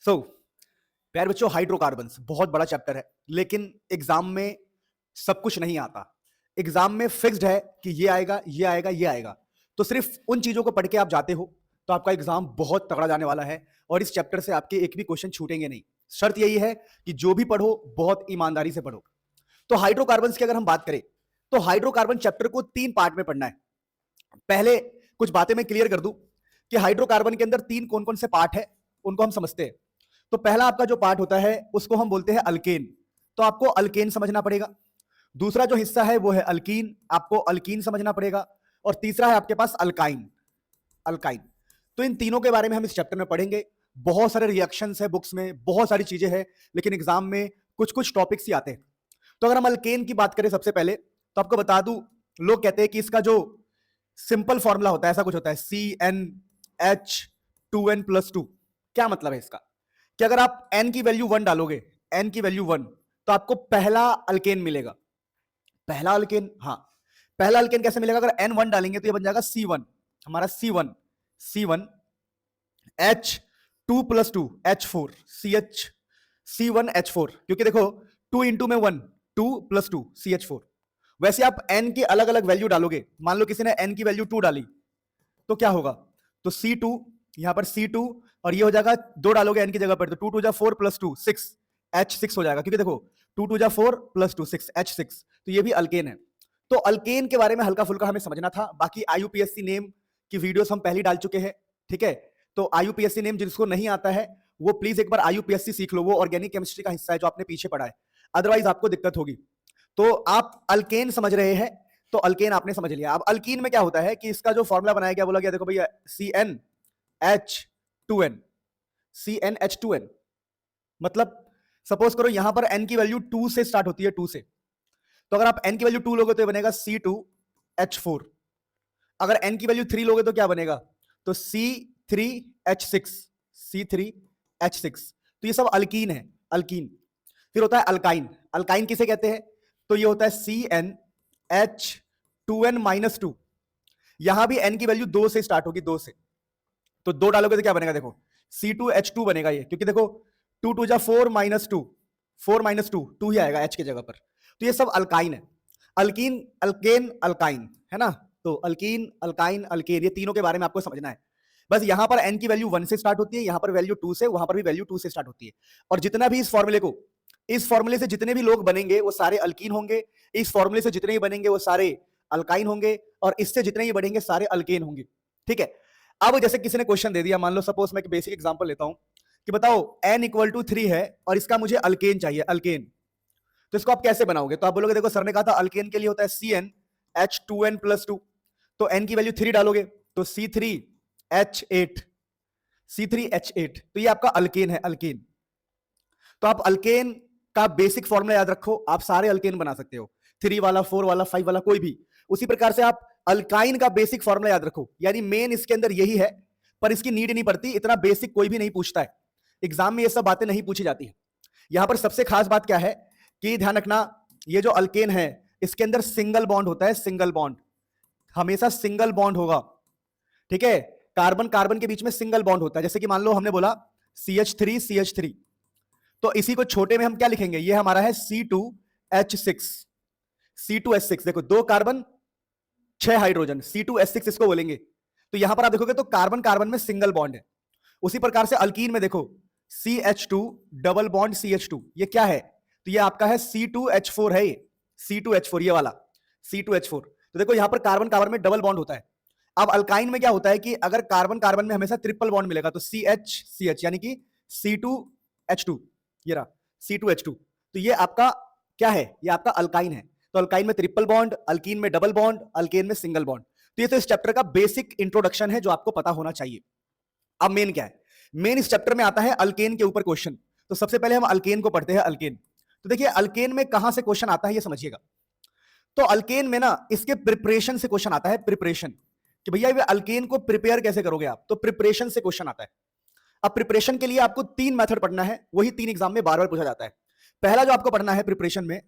सो प्यारे बच्चों, हाइड्रोकार्बन्स बहुत बड़ा चैप्टर है, लेकिन एग्जाम में सब कुछ नहीं आता। एग्जाम में फिक्स्ड है कि ये आएगा, ये आएगा, ये आएगा। तो सिर्फ उन चीजों को पढ़ के आप जाते हो तो आपका एग्जाम बहुत तगड़ा जाने वाला है और इस चैप्टर से आपके एक भी क्वेश्चन छूटेंगे नहीं। शर्त यही है कि जो भी पढ़ो बहुत ईमानदारी से पढ़ो। तो हाइड्रोकार्बन्स की अगर हम बात करें तो हाइड्रोकार्बन चैप्टर को 3 पार्ट में पढ़ना है। पहले कुछ बातें मैं क्लियर कर दूं कि हाइड्रोकार्बन के अंदर 3 कौन कौन से पार्ट है, उनको हम समझते हैं। तो पहला आपका जो पार्ट होता है उसको हम बोलते हैं अल्केन, तो आपको अल्केन समझना पड़ेगा। दूसरा जो हिस्सा है वो है अल्कीन, आपको अल्कीन समझना पड़ेगा। और तीसरा है आपके पास अल्काइन, अल्काइन। तो इन तीनों के बारे में हम इस चैप्टर में पढ़ेंगे। बहुत सारे रिएक्शंस है बुक्स में, बहुत सारी चीजें हैं, लेकिन एग्जाम में कुछ कुछ टॉपिक्स ही आते हैं। तो अगर हम अल्केन की बात करें सबसे पहले, तो आपको बता दूं, लोग कहते हैं कि इसका जो सिंपल फॉर्मूला होता है ऐसा कुछ होता है CnH2n+2। क्या मतलब है इसका? कि अगर आप n की वैल्यू 1 डालोगे, n की वैल्यू 1, तो आपको पहला अल्केन मिलेगा। पहला अल्केन, हाँ, पहला अल्केन कैसे मिलेगा? अगर n 1 डालेंगे तो ये बन जाएगा C1, हमारा C1 H2+2 H4 C1H4, क्योंकि देखो 2 इंटू में 1, 2+2 CH4। वैसे आप n की अलग अलग वैल्यू डालोगे, मान लो किसी ने n की वैल्यू 2 डाली तो क्या होगा? तो C2, यहां पर C2, और ये हो जाएगा 2 डालोगे n की जगह पर तो 2 2 4 + 2 6 H6 हो जाएगा, क्योंकि देखो 2 2 4 + 2 6 H6, तो ये भी अल्केन है। तो अल्केन के बारे में हल्का फुल्का हमें समझना था। बाकी IUPAC नेम की वीडियोस हम पहले डाल चुके हैं, ठीक है? तो IUPAC नेम जिसको नहीं आता है वो प्लीज एक बार IUPAC सीख लो, वो ऑर्गेनिक केमिस्ट्री का हिस्सा है जो आपने पीछे पढ़ा है, अदरवाइज आपको दिक्कत होगी। तो आप अल्केन समझ रहे हैं, तो अल्केन आपने समझ लिया। अब अल्कीन में क्या होता है कि इसका जो फॉर्मूला बनाया गया, बोला गया देखो भैया CnH2n, CnH2n मतलब सपोज करो यहां पर n की वैल्यू 2 से स्टार्ट होती है, 2 से, तो अगर आप n की वैल्यू 2 लोगे तो ये बनेगा C2H4। अगर n की वैल्यू 3 लोगे तो क्या बनेगा? तो C3H6, C3H6। तो ये सब अल्कीन है, अल्कीन। फिर होता है अल्काइन। अल्काइन किसे कहते हैं? तो ये होता है CnH2n-2। यहां भी n की वैल्यू 2 से स्टार्ट होगी, 2 से, तो 2 डालोगे तो क्या बनेगा? देखो C2H2 बनेगा ये, क्योंकि देखो 2 2 जा 4 - 2, 4 - 2, 2 ही आएगा h की जगह पर। तो ये सब अल्काइन है। अल्कीन, अल्केन, अल्काइन, है ना? तो अल्कीन, अल्काइन, अल्केन, ये तीनों के बारे में आपको समझना है। बस यहां पर n की वैल्यू 1 से स्टार्ट होती है, यहां पर वैल्यू 2 से, वहां पर भी वैल्यू 2 से स्टार्ट होती है। और जितना भी इस फॉर्मूले से जितने भी लोग बनेंगे वो सारे अल्कीन होंगे, इस फॉर्मूले से जितने भी बनेंगे वो सारे अल्काइन होंगे, और इससे जितने ही बढ़ेंगे सारे अल्केन होंगे, ठीक है? अब जैसे किसी ने क्वेश्चन दे दिया, मान लो सपोज मैं एक बेसिक एग्जांपल लेता हूं कि बताओ n = 3 है और इसका मुझे अल्केन चाहिए, अल्केन। तो इसको आप कैसे बनाओगे? तो आप बोलोगे देखो सर ने कहा था अल्केन के लिए होता है CnH2n+2, तो n की वैल्यू 3 डालोगे तो C3H8, C3H8, तो ये आपका अल्केन है, अल्केन। तो आप अल्केन का बेसिक फॉर्मूला याद रखो, आप सारे अल्केन बना सकते हो, 3 वाला, 4 वाला, 5 वाला, कोई भी। उसी प्रकार से आप अल्काइन का बेसिक फॉर्मूला याद रखो, यानी मेन इसके अंदर यही है, पर इसकी नीड नहीं पड़ती, इतना बेसिक कोई भी नहीं पूछता है एग्जाम में, ये सब बातें नहीं पूछी जाती है। यहां पर सबसे खास बात क्या है कि ध्यान रखना, ये जो अल्केन है इसके अंदर सिंगल बॉन्ड होता है, सिंगल बॉन्ड, हमेशा सिंगल बॉन्ड होगा, ठीक है? कार्बन कार्बन के बीच में सिंगल बॉन्ड होता है। जैसे कि मान लो हमने बोला CH3 CH3, तो इसी को छोटे में हम क्या लिखेंगे? ये हमारा है C2H6, C2H6, देखो 2 कार्बन 6 हाइड्रोजन, C2H6 इसको बोलेंगे। तो यहां पर आप देखोगे तो कार्बन कार्बन में सिंगल बॉन्ड है। उसी प्रकार से अल्कीन में देखो CH2 डबल बॉन्ड CH2, ये क्या है? तो ये आपका है C2H4 है, ये C2H4, ये वाला C2H4। तो देखो यहां पर कार्बन कार्बन में डबल बॉन्ड होता है। अब अल्काइन में क्या होता है कि अगर कार्बन कार्बन में हमेशा ट्रिपल बॉन्ड मिलेगा तो CH CH, यानी कि C2H2, ये रहा C2H2। तो ये आपका क्या है? ये आपका अल्काइन है। तो अल्काइन में ट्रिपल बॉन्ड, अल्कीन में डबल बॉन्ड, अल्केन में सिंगल बॉन्ड। तो ये तो इस चैप्टर का बेसिक इंट्रोडक्शन है जो आपको पता होना चाहिए। अब मेन क्या है? मेन इस चैप्टर में आता है अल्केन के ऊपर क्वेश्चन। तो सबसे पहले हम अल्केन को पढ़ते हैं, अल्केन। तो देखिए अल्केन में कहां से क्वेश्चन आता है ये समझिएगा। तो अल्केन में ना इसके प्रिपरेशन से क्वेश्चन आता है, प्रिपरेशन, कि भैया ये अल्केन को प्रिपेयर कैसे करोगे आप, तो प्रिपरेशन से क्वेश्चन आता है। अब प्रिपरेशन के लिए आपको 3 मेथड पढ़ना है, वही 3 एग्जाम में बार बार पूछा जाता है। पहला जो आपको पढ़ना है प्रिपरेशन में,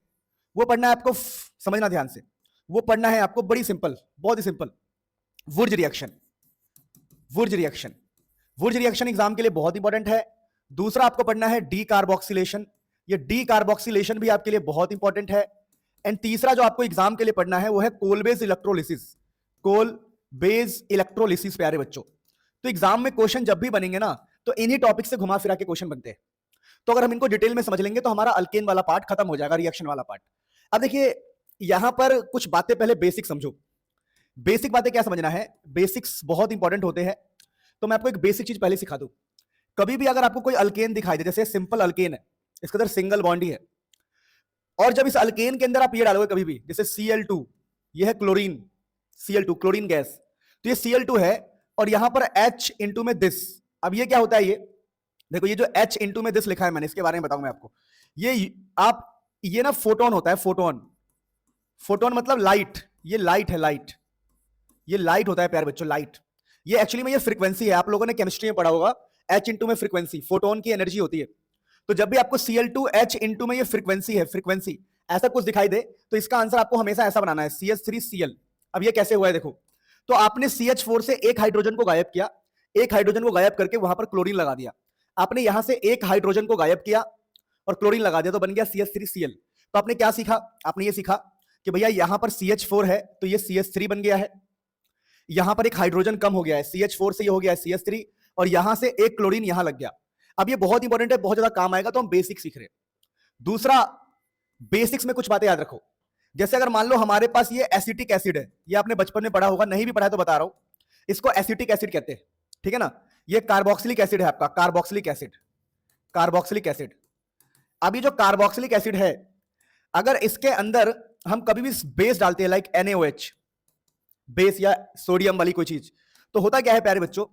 वो पढ़ना है आपको, समझना ध्यान से, वो पढ़ना है आपको बड़ी सिंपल, बहुत ही simple, Wurtz reaction. Wurtz reaction, Wurtz reaction exam के लिए बहुत इंपॉर्टेंट है। दूसरा आपको पढ़ना है डी कार्बोक्सिलेशन, ये डी कार्बोक्सिलेशन भी आपके लिए बहुत इंपॉर्टेंट है। एंड तीसरा जो आपको एग्जाम के लिए पढ़ना है वो है Kolbe's electrolysis, Kolbe's electrolysis प्यारे बच्चों। तो एग्जाम में क्वेश्चन जब भी बनेंगे ना तो इन्हीं टॉपिक से घुमा फिरा के क्वेश्चन बनते हैं। तो अगर हम इनको डिटेल में समझ लेंगे तो हमारा अल्केन वाला पार्ट खत्म हो जाएगा, रिएक्शन वाला पार्ट। अब देखिए यहां पर कुछ बातें पहले बेसिक समझो। बेसिक बातें क्या समझना है, बेसिक्स बहुत इंपॉर्टेंट होते हैं। तो मैं आपको एक बेसिक चीज पहले सिखा दूं। कभी भी अगर आपको कोई अल्केन दिखाई दे, जैसे सिंपल अल्केन है, इसके अंदर सिंगल बॉन्ड ही है, और जब इस अल्केन के अंदर आप ये डालोगे कभी भी, जैसे Cl2, ये है क्लोरीन, Cl2 क्लोरीन गैस, तो ये Cl2 है और यहां पर H इंटू में दिस। अब ये क्या होता है, ये देखो ये जो H इंटू में दिस लिखा है मैंने, इसके बारे में बताऊं मैं आपको। ये ना फोटोन होता है, फोटोन। फोटोन मतलब लाइट, ये लाइट है, लाइट, ये लाइट होता है प्यारे बच्चों, लाइट। ये एक्चुअली में ये फ्रीक्वेंसी है, आप लोगों ने केमिस्ट्री में पढ़ा होगा, H इंटू में फ्रीक्वेंसी, फोटोन की एनर्जी होती है। तो जब भी आपको Cl2H इंटू में ये फ्रीक्वेंसी है, फ्रीक्वेंसी ऐसा कुछ दिखाई दे तो इसका आंसर आपको हमेशा ऐसा बनाना है, CH3Cl। अब ये कैसे हुआ है देखो, तो आपने CH4 से एक हाइड्रोजन को गायब किया, एक हाइड्रोजन को गायब करके वहां पर क्लोरीन लगा दिया। आपने यहां से एक हाइड्रोजन को गायब किया और क्लोरीन लगा दिया, तो बन गया CH3Cl। तो आपने क्या सीखा, आपने ये सीखा कि भैया यहां पर CH4 है तो ये CH3 बन गया है, यहां पर एक हाइड्रोजन कम हो गया है, CH4 से ये हो गया है CH3, और यहां से एक क्लोरीन यहां लग गया। अब ये बहुत इंपॉर्टेंट है, बहुत ज्यादा काम आएगा, तो हम बेसिक सीख रहे हैं। दूसरा, बेसिक्स में कुछ बातें याद रखो। जैसे अगर मान लो हमारे पास ये एसिटिक एसिड है, ये आपने बचपन में पढ़ा होगा, नहीं भी पढ़ा है तो बता रहा हूं, इसको एसिटिक एसिड कहते हैं, ठीक है ना। ये कार्बोक्सिलिक एसिड है आपका, कार्बोक्सिलिक एसिड, कार्बोक्सिलिक एसिड। अब ये जो कार्बोक्सिलिक एसिड है, अगर इसके अंदर हम कभी भी बेस डालते हैं, लाइक NaOH बेस या सोडियम वाली कोई चीज, तो होता क्या है प्यारे बच्चों,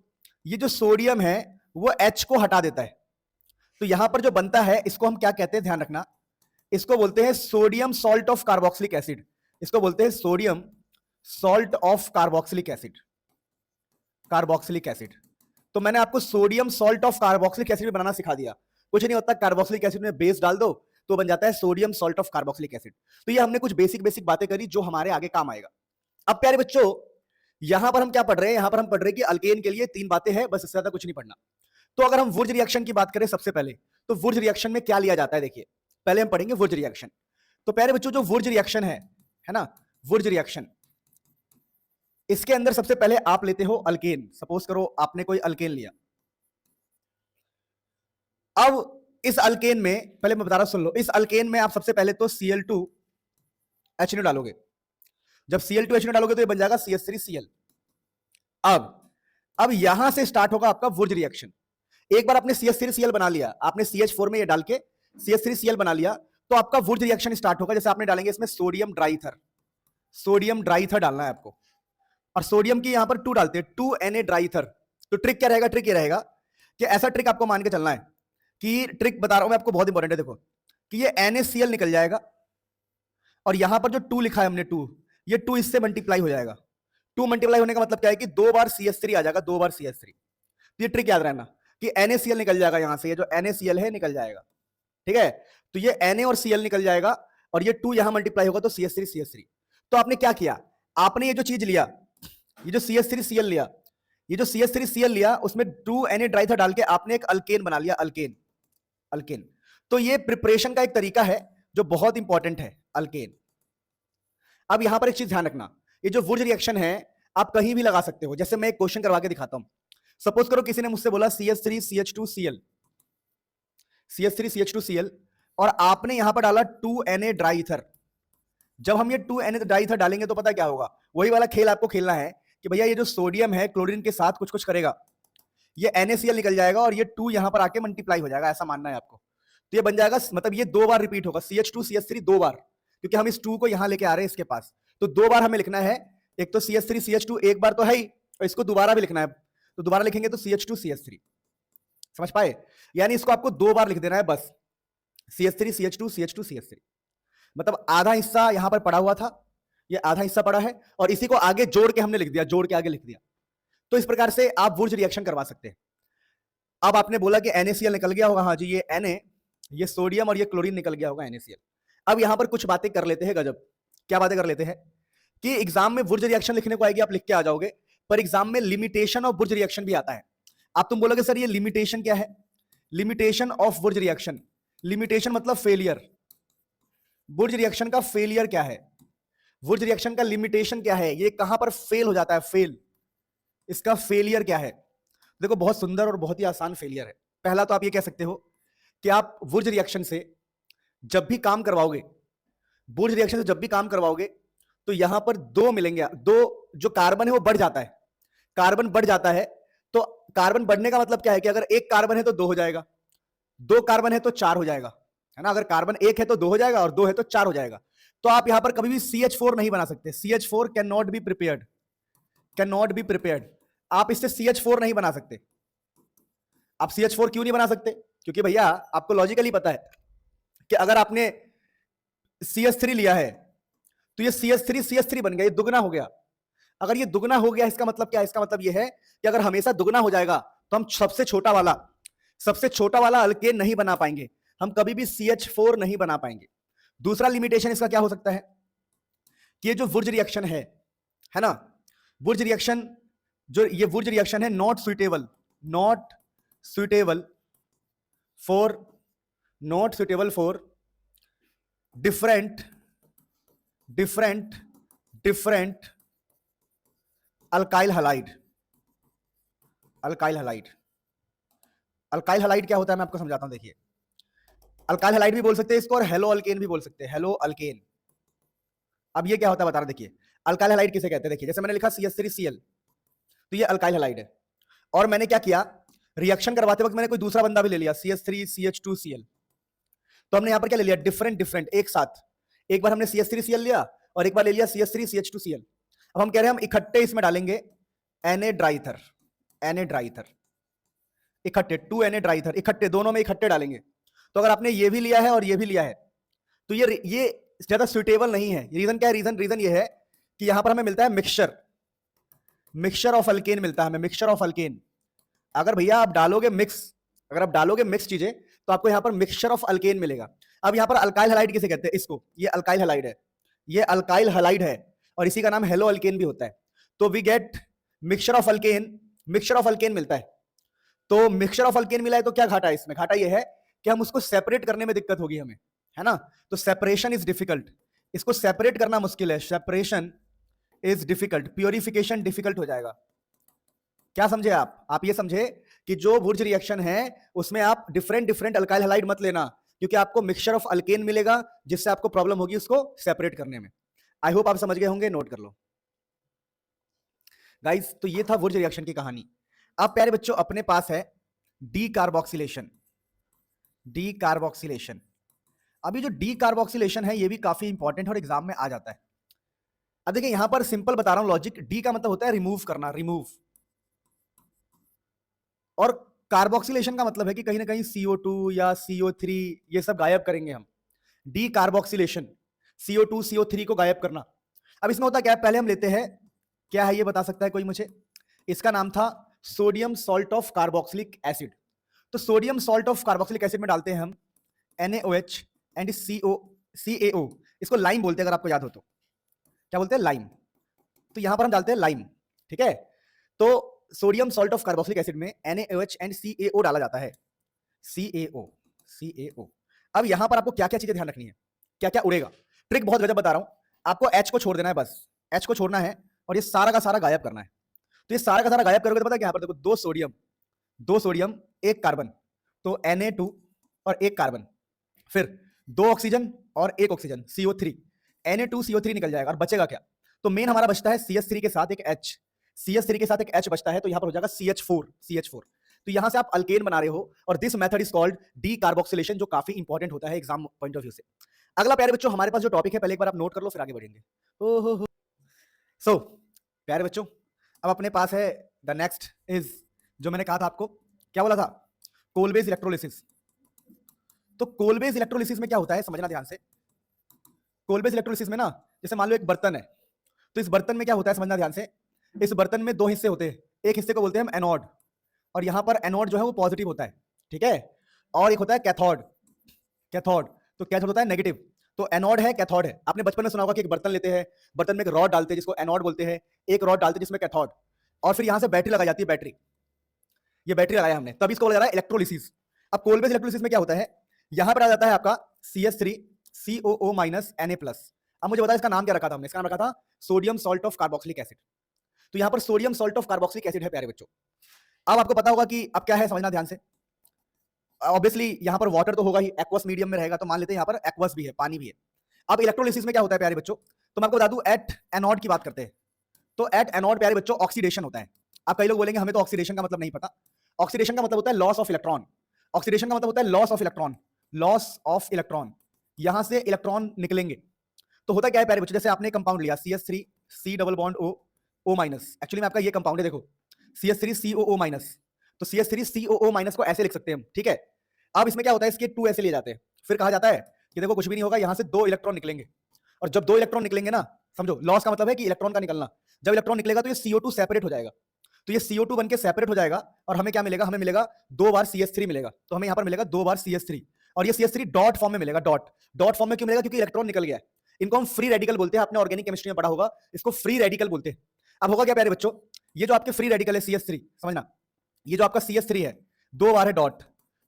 ये जो सोडियम है वो H को हटा देता है। तो यहां पर जो बनता है इसको हम क्या कहते हैं, ध्यान रखना, इसको बोलते हैं sodium salt of carboxylic acid, इसको बोलते हैं sodium salt of carboxylic acid, carboxylic acid. तो मैंने आपको sodium salt of carboxylic acid बनाना सिखा दिया। कुछ नहीं होता, कार्बोक्सिलिक एसिड में बेस डाल दो तो बन जाता है sodium salt of carboxylic acid. तो ये हमने कुछ बेसिक बेसिक बातें करी जो हमारे आगे काम आएगा। अब प्यारे बच्चों यहां पर हम क्या पढ़ रहे हैं, यहां पर हम पढ़ रहे हैं कि अल्केन के लिए 3 बातें हैं, बस इससे ज्यादा कुछ नहीं पढ़ना। तो अगर हम वुर्ज रिएक्शन की बात करें सबसे पहले, तो वुर्ज रिएक्शन में क्या लिया जाता है, देखिए पहले हम पढ़ेंगे वुर्ज रिएक्शन। तो प्यारे बच्चों जो वुर्ज रिएक्शन है ना, वुर्ज रिएक्शन, इसके अंदर सबसे पहले आप लेते हो अल्केन। सपोज करो आपने कोई अल्केन लिया, अब इस अल्केन में, पहले मैं बता रहा हूं सुन लो, इस अल्केन में आप सबसे पहले तो Cl2H डालोगे। जब Cl2H डालोगे तो ये बन जाएगा CH3Cl। अब यहां से स्टार्ट होगा आपका वुर्ज रिएक्शन। एक बार आपने CH3Cl बना लिया, आपने CH4 में ये डाल के CH3Cl बना लिया, तो आपका वुर्ज रिएक्शन स्टार्ट होगा। जैसे आपने डालेंगे इसमें सोडियम ड्राईथर, सोडियम ड्राईथर डालना है आपको, और सोडियम की यहां पर 2 डालते हैं, 2Na ड्राईथर। तो ट्रिक क्या रहेगा, ट्रिक ये रहेगा कि ऐसा ट्रिक आपको मान के चलना है कि, ट्रिक बता रहा हूं मैं आपको, बहुत इंपॉर्टेंट है, देखो कि ये NaCl निकल जाएगा और यहां पर जो 2 लिखा है हमने 2, ये 2 इससे मल्टीप्लाई हो जाएगा। 2 मल्टीप्लाई होने का मतलब क्या है कि 2 बार CH3 आ जाएगा, 2 बार CH3। तो ये ट्रिक याद रहना कि NaCl निकल जाएगा, यहां से ये जो NaCl है निकल जाएगा, ठीक है। तो ये Na और Cl निकल जाएगा और ये 2 यहां मल्टीप्लाई होगा तो CH3। तो आपने क्या किया, आपने ये जो चीज लिया, ये जो CH3Cl लिया, ये जो CH3Cl लिया, उसमें 2Na ड्राईथर डाल के आपने एक अल्केन बना लिया, अल्केन, अल्केन। तो ये प्रिपरेशन का एक तरीका है जो बहुत इंपॉर्टेंट है, अल्केन। अब यहां पर एक चीज ध्यान रखना, ये जो वुर्ज रिएक्शन है आप कहीं भी लगा सकते हो। जैसे मैं एक क्वेश्चन करवा के दिखाता हूं। सपोज करो किसी ने मुझसे बोला CH3CH2Cl, CH3CH2Cl, और आपने यहां पर डाला 2Na ड्राईथर। जब हम ये 2Na ड्राईथर डालेंगे तो पता क्या होगा, वही वाला खेल आपको खेलना है कि भैया ये जो सोडियम है क्लोरीन के साथ कुछ कुछ करेगा, ये NaCl निकल जाएगा और ये 2 यहां पर आके मल्टीप्लाई हो जाएगा, ऐसा मानना है आपको। तो ये बन जाएगा, मतलब ये 2 बार रिपीट होगा, CH2CH3 2 बार, क्योंकि हम इस 2 को यहां लेके आ रहे हैं इसके पास। तो 2 बार हमें लिखना है, एक तो CH3CH2 एक बार तो है ही, और इसको दोबारा भी लिखना है, तो दोबारा लिखेंगे तो CH2CH3। समझ पाए, यानी इसको आपको 2 बार लिख देना है बस, CH3CH2 मतलब आधा हिस्सा यहां पर पड़ा हुआ था, ये आधा हिस्सा पड़ा है, और इसी को आगे जोड़ के हमने लिख दिया, जोड़ के आगे लिख दिया। तो इस प्रकार से आप वुर्ज रिएक्शन करवा सकते हैं। अब आपने बोला कि NaCl निकल गया होगा, हाँ जी, ये Na, ये सोडियम और ये क्लोरीन निकल गया होगा, NaCl। अब यहां पर कुछ बातें कर लेते हैं गजब। क्या बातें कर लेते हैं कि एग्जाम में वुर्ज रिएक्शन लिखने को आएगी, आप लिख के आ जाओगे, पर एग्जाम में लिमिटेशन ऑफ वुर्ज रिएक्शन भी आता है। आप तुम बोलोगे सर ये लिमिटेशन क्या है, लिमिटेशन ऑफ वुर्ज रिएक्शन, लिमिटेशन मतलब फेलियर, वुर्ज रिएक्शन का फेलियर क्या है, वुर्ज रिएक्शन का लिमिटेशन क्या है, ये कहां पर फेल हो जाता है, फेल, इसका फेलियर क्या है। देखो बहुत सुंदर और बहुत ही आसान फेलियर है। पहला तो आप ये कह सकते हो कि आप वुर्ज रिएक्शन से जब भी काम करवाओगे, वुर्ज रिएक्शन से जब भी काम करवाओगे तो यहां पर दो मिलेंगे, दो जो कार्बन है वो बढ़ जाता है, कार्बन बढ़ जाता है। तो कार्बन बढ़ने का मतलब क्या है कि अगर एक कार्बन है तो दो हो जाएगा, दो कार्बन है तो चार हो जाएगा, है ना। अगर कार्बन एक है तो दो हो जाएगा और दो है तो चार हो जाएगा। तो आप यहां पर कभी भी CH4 नहीं बना सकते, CH4 can not be prepared, can not be prepared. आप इससे CH4 नहीं बना सकते। आप CH4 क्यों नहीं बना सकते, क्योंकि भैया आपको लॉजिकली पता है कि अगर आपने CH3 लिया है तो ये CH3 बन गया, ये दुगना हो गया। अगर ये दुगना हो गया इसका मतलब क्या है, इसका मतलब ये है कि अगर हमेशा दुगना हो जाएगा तो हम सबसे छोटा वाला अल्केन नहीं बना पाएंगे, हम कभी भी CH4 नहीं बना पाएंगे। दूसरा लिमिटेशन इसका क्या हो सकता है कि ये जो वुर्ज रिएक्शन है ना, वुर्ज रिएक्शन, जो ये वुर्ज रिएक्शन है not suitable for different alkyl halide. Alkyl halide क्या होता है मैं आपको समझाता हूं। देखिए अल्काइल हलाइड भी बोल सकते हैं इसको और हेलो अल्केन भी बोल सकते हैं, हेलो अल्केन। अब ये क्या होता है बता रहा, देखिए अल्काइल हलाइड किसे कहते हैं। देखिए जैसे मैंने लिखा CH3Cl, तो ये अल्काइल हलाइड है। और मैंने क्या किया, रिएक्शन करवाते वक्त मैंने कोई दूसरा बंदा भी ले लिया, CH3CH2Cl। तो हमने यहां पर क्या ले लिया, डिफरेंट एक साथ। एक बार हमने CH3Cl लिया और एक बार ले लिया CH3CH2Cl। अब हम कह रहे हैं हम इकट्ठे इसमें डालेंगे Na ड्राइथर, इकट्ठे 2Na ड्राइथर, इकट्ठे दोनों में इकट्ठे डालेंगे। तो अगर आपने ये भी लिया है और ये भी लिया है तो ये ज्यादा सुइटेबल नहीं है। रीजन क्या है, रीजन ये है कि यहां पर हमें मिलता है मिक्सचर ऑफ अल्केन मिलता है हमें, मिक्सचर ऑफ अल्केन। अगर भैया आप डालोगे मिक्स चीजें तो आपको यहां पर मिक्सचर ऑफ अल्केन मिलेगा। अब यहां पर अल्काइल हलाइड किसे कहते हैं, इसको, ये अल्काइल हलाइड है और इसी का नाम हेलो अल्केन भी होता है। तो we get mixture of alkane मिलता है। तो मिक्सचर ऑफ अल्केन मिला है तो क्या घाटा है इसमें, घाटा ये है कि हम उसको सेपरेट करने में दिक्कत होगी हमें, है ना। तो सेपरेशन इज डिफिकल्ट, इसको सेपरेट करना मुश्किल है, separation is difficult, purification difficult हो जाएगा। क्या समझे आप ये समझे कि जो वुर्ज रिएक्शन है उसमें आप डिफरेंट अल्काइल हलाइड मत लेना, क्योंकि आपको मिक्सचर ऑफ अल्केन मिलेगा जिससे आपको प्रॉब्लम होगी उसको सेपरेट करने में। आई होप आप समझ गए होंगे, नोट कर लो गाइस। तो ये था वुर्ज रिएक्शन की कहानी। अब प्यारे बच्चों अपने पास है डीकार्बोक्सिलेशन। अभी जो डीकार्बोक्सिलेशन है ये भी काफी इंपॉर्टेंट है और एग्जाम में आ जाता है। अब देखिए यहां पर सिंपल बता रहा हूं लॉजिक, डी का मतलब होता है रिमूव करना, रिमूव, और कार्बोक्सिलेशन का मतलब है कि कहीं ना कहीं CO2 या CO3 ये सब गायब करेंगे हम। डीकार्बोक्सिलेशन, CO2 CO3 को गायब करना। अब इसमें होता क्या है, पहले हम लेते हैं, क्या है ये बता सकता है कोई मुझे, इसका नाम था sodium salt of carboxylic acid. तो sodium salt of carboxylic acid में डालते हैं हम NaOH एंड CaO, इसको लाइम बोलते हैं अगर आपको याद हो तो, क्या बोलते हैं, लाइम। तो यहां पर हम डालते हैं लाइम, ठीक है। तो sodium salt of carboxylic acid में NaOH एंड CaO डाला जाता है, CaO। अब यहां पर आपको क्या क्या चीजें ध्यान रखनी है, क्या क्या उड़ेगा। ट्रिक बहुत गजब बता रहा हूं आपको, H को छोड़ देना है, बस H को छोड़ना है और ये सारा का सारा गायब करना है। तो ये सारा का सारा गायब करोगे तो पता है, यहां पर देखो दो सोडियम एक कार्बन, तो Na2 और एक कार्बन, फिर दो ऑक्सीजन और एक ऑक्सीजन CO3, Na2 CO3 निकल जाएगा और बचेगा क्या, तो मेन हमारा बचता है CH3 के साथ एक H बचता है, तो यहां पर हो जाएगा CH4। तो यहां से आप अल्केन बना रहे हो और this method is called decarboxylation, जो काफी इंपॉर्टेंट होता है एग्जाम पॉइंट ऑफ व्यू से। अगला प्यारे बच्चों हमारे पास जो टॉपिक है, पहले एक बार आप नोट कर लो फिर आगे बढ़ेंगे। सो प्यारे बच्चों अब अपने पास है द नेक्स्ट इज, जो मैंने कहा था आपको, क्या बोला था, कोलबेज इलेक्ट्रोलिसिस। तो कोलबेज इलेक्ट्रोलिसिस में क्या होता है समझना ध्यान से। कोलबेज इलेक्ट्रोलिसिस में ना, जैसे मान लो एक बर्तन है, तो इस बर्तन में क्या होता है समझना ध्यान से। इस बर्तन में दो हिस्से होते हैं, एक हिस्से को बोलते हैं हम एनोड, और यहां पर एनोड जो है वो पॉजिटिव होता है, ठीक है, और एक होता है कैथोड। तो कैथोड होता है नेगेटिव। तो एनोड है कैथोड है। आपने बचपन में सुना होगा कि एक बर्तन लेते हैं, बर्तन में एक रॉड डालते हैं जिसको एनोड बोलते हैं, एक रॉड डालते हैं जिसमें कैथोड, और फिर यहां से बैटरी लगाई जाती है, बैटरी, ये बैटरी लगाया हमने, तब इसको बोला जा रहा है इलेक्ट्रोलिसिस। अब कोल बेस इलेक्ट्रोलिसिस में क्या होता है, यहां पर आ जाता है आपका CH3 COO माइनस Na+। अब मुझे बताया इसका नाम क्या रखा था हमने, इसका नाम रखा था sodium salt of carboxylic acid. तो यहां पर sodium salt of carboxylic acid है प्यारे बच्चों। अब आपको पता होगा कि अब क्या है, समझना ध्यान से। ऑब्वियसली यहां पर वाटर तो होगा ही, एक्वस मीडियम में रहेगा, तो मान लेते हैं यहां पर एक्वस भी है, पानी भी है। अब इलेक्ट्रोलिसिस में क्या होता है प्यारे बच्चों, तो मैं आपको बता दूं एट एनोड की बात करते हैं। तो एट एनोड प्यारे बच्चों ऑक्सीडेशन होता है। अब कई लोग बोलेंगे हमें तो ऑक्सीडेशन का मतलब नहीं पता। ऑक्सीडेशन का मतलब होता है लॉस ऑफ इलेक्ट्रॉन। ऑक्सीडेशन का मतलब होता है loss of electron, loss of electron. यहां से इलेक्ट्रॉन निकलेंगे। तो होता क्या है प्यारे बच्चों, जैसे आपने कंपाउंड लिया CH3 C double bond O minus, actually में आपका ये कंपाउंड है, देखो CH3 COO माइनस। तो CH3 COO माइनस को ऐसे लिख सकते हैं हम, ठीक है। अब इसमें क्या होता है, इसके 2 ऐसे लिए जाते हैं, फिर कहा जाता है कि देखो कुछ भी नहीं होगा, यहां से 2 इलेक्ट्रॉन निकलेंगे। और जब 2 इलेक्ट्रॉन निकलेंगे ना, समझो लॉस का मतलब है कि इलेक्ट्रॉन का निकलना। जब इलेक्ट्रॉन निकलेगा तो ये CO2 सेपरेट हो जाएगा। तो ये CO2 बन के सेपरेट हो जाएगा और हमें क्या मिलेगा, हमें मिलेगा 2 बार CH3 मिलेगा। तो हमें यहां पर मिलेगा 2 बार CH3, और ये CH3 डॉट फॉर्म में मिलेगा। डॉट फॉर्म में क्यों मिलेगा, क्योंकि इलेक्ट्रॉन निकल गया है। इनको हम फ्री रेडिकल बोलते हैं, आपने ऑर्गेनिक केमिस्ट्री में पढ़ा होगा, इसको फ्री रेडिकल बोलते हैं। अब होगा क्या प्यारे बच्चों, ये जो आपके फ्री रेडिकल है CH3, समझना, ये जो आपका CH3 है 2 बार है डॉट,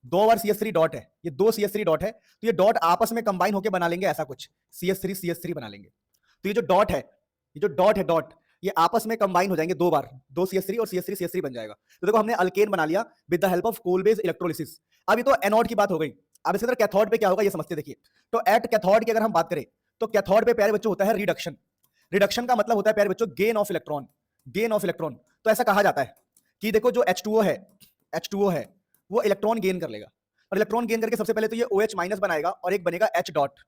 2 बार CH3 डॉट है, ये 2 CH3 डॉट है। तो ये डॉट आपस में कंबाइन होकर बना लेंगे ऐसा कुछ, CH3 बना लेंगे। तो ये जो डॉट है, ये जो डॉट है, डॉट ये आपस में कंबाइन हो जाएंगे 2 बार, 2 CH3 और CH3 बन जाएगा। तो देखो हमने अल्केन बना लिया with the help of Kolbe's electrolysis. अब ये तो एनोड की बात हो गई। अब इसके तरह कैथोड पे क्या होगा ये समझते, देखिए। तो एट कैथोड की अगर हम बात करें, तो कैथोड पे प्यारे बच्चों होता है रिडक्शन। रिडक्शन का मतलब होता है प्यारे बच्चों gain of electron, gain of electron. तो ऐसा कहा जाता है कि देखो जो H2O है वो इलेक्ट्रॉन गेन कर लेगा, और इलेक्ट्रॉन गेन करके सबसे पहले तो ये OH माइनस बनाएगा और एक बनेगा H डॉट।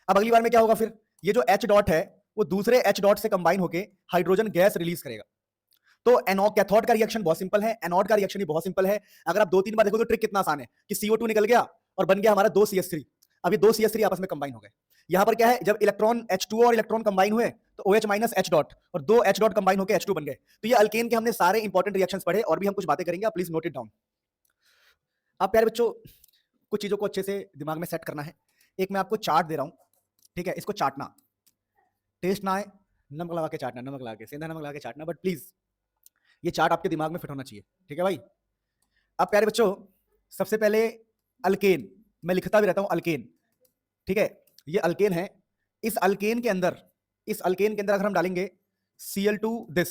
अब अगली बार में क्या होगा, फिर ये जो H डॉट है वो दूसरे H डॉट से कंबाइन होकर हाइड्रोजन गैस रिलीज करेगा। तो एनोड कैथोड का रिएक्शन बहुत सिंपल है, एनोड का रिएक्शन भी बहुत सिंपल है। अगर आप 2-3 बार देखो तो ट्रिक कितना आसान है कि CO2 निकल गया और बन गया हमारा 2 CH3। अब ये 2 CH3 आपस में कंबाइन हो गए। यहां पर क्या है, जब इलेक्ट्रॉन H2O और इलेक्ट्रॉन कंबाइन हुए तो OH माइनस H डॉट और 2 H डॉट कंबाइन होकर H2 बन गए। तो ये अल्केन के हमने सारे इंपॉर्टेंट रिएक्शंस पढ़े, और भी हम कुछ बातें करेंगे, आप प्लीज नोट इट डाउन। अब प्यारे बच्चों कुछ चीजों को अच्छे से दिमाग में सेट करना है। एक मैं आपको चार्ट दे रहा हूं, ठीक है, इसको चाटना, टेस्ट ना आए नमक लगा के चाटना, नमक लगा के, सेंधा नमक लगा के चाटना, बट प्लीज ये चार्ट आपके दिमाग में फिट होना चाहिए, ठीक है भाई। अब प्यारे बच्चों सबसे पहले अल्केन, मैं लिखता भी रहता हूं अल्केन, ठीक है, ये अल्केन है। इस अल्केन के अंदर अगर हम डालेंगे Cl2 दिस,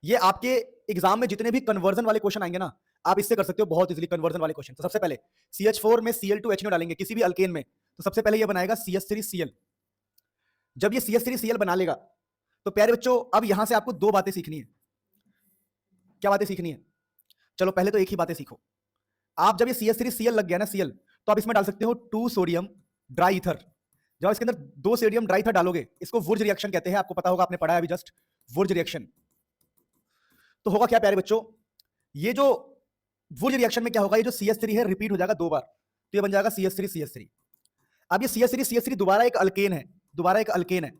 ये आपके एग्जाम में जितने भी कन्वर्जन वाले क्वेश्चन आएंगे ना, आप इससे कर सकते हो बहुत इजीली कन्वर्जन वाले क्वेश्चन। तो सबसे पहले CH4 में Cl2H डालेंगे किसी भी अल्केन में, तो सबसे पहले ये बनाएगा CH3Cl। जब ये CH3Cl बना लेगा तो प्यारे बच्चों अब यहां से आपको 2 बातें सीखनी है। क्या बातें सीखनी है, चलो पहले तो एक ही बातें सीखो। आप जब ये CH3Cl लग गया ना Cl, तो आप इसमें डाल सकते हो 2 सोडियम ड्राई ईथर। जब इसके अंदर 2 सोडियम ड्राई ईथर डालोगे, इसको वुर्ज रिएक्शन कहते हैं, आपको पता होगा, आपने पढ़ा है अभी जस्ट, वुर्ज रिएक्शन। तो होगा क्या प्यारे बच्चों, ये जो वुर्ज रिएक्शन में क्या होगा, ये जो CH3 है रिपीट हो जाएगा 2 बार, तो ये बन जाएगा CH3CH3। अब ये CH3CH3 दोबारा एक अल्केन है,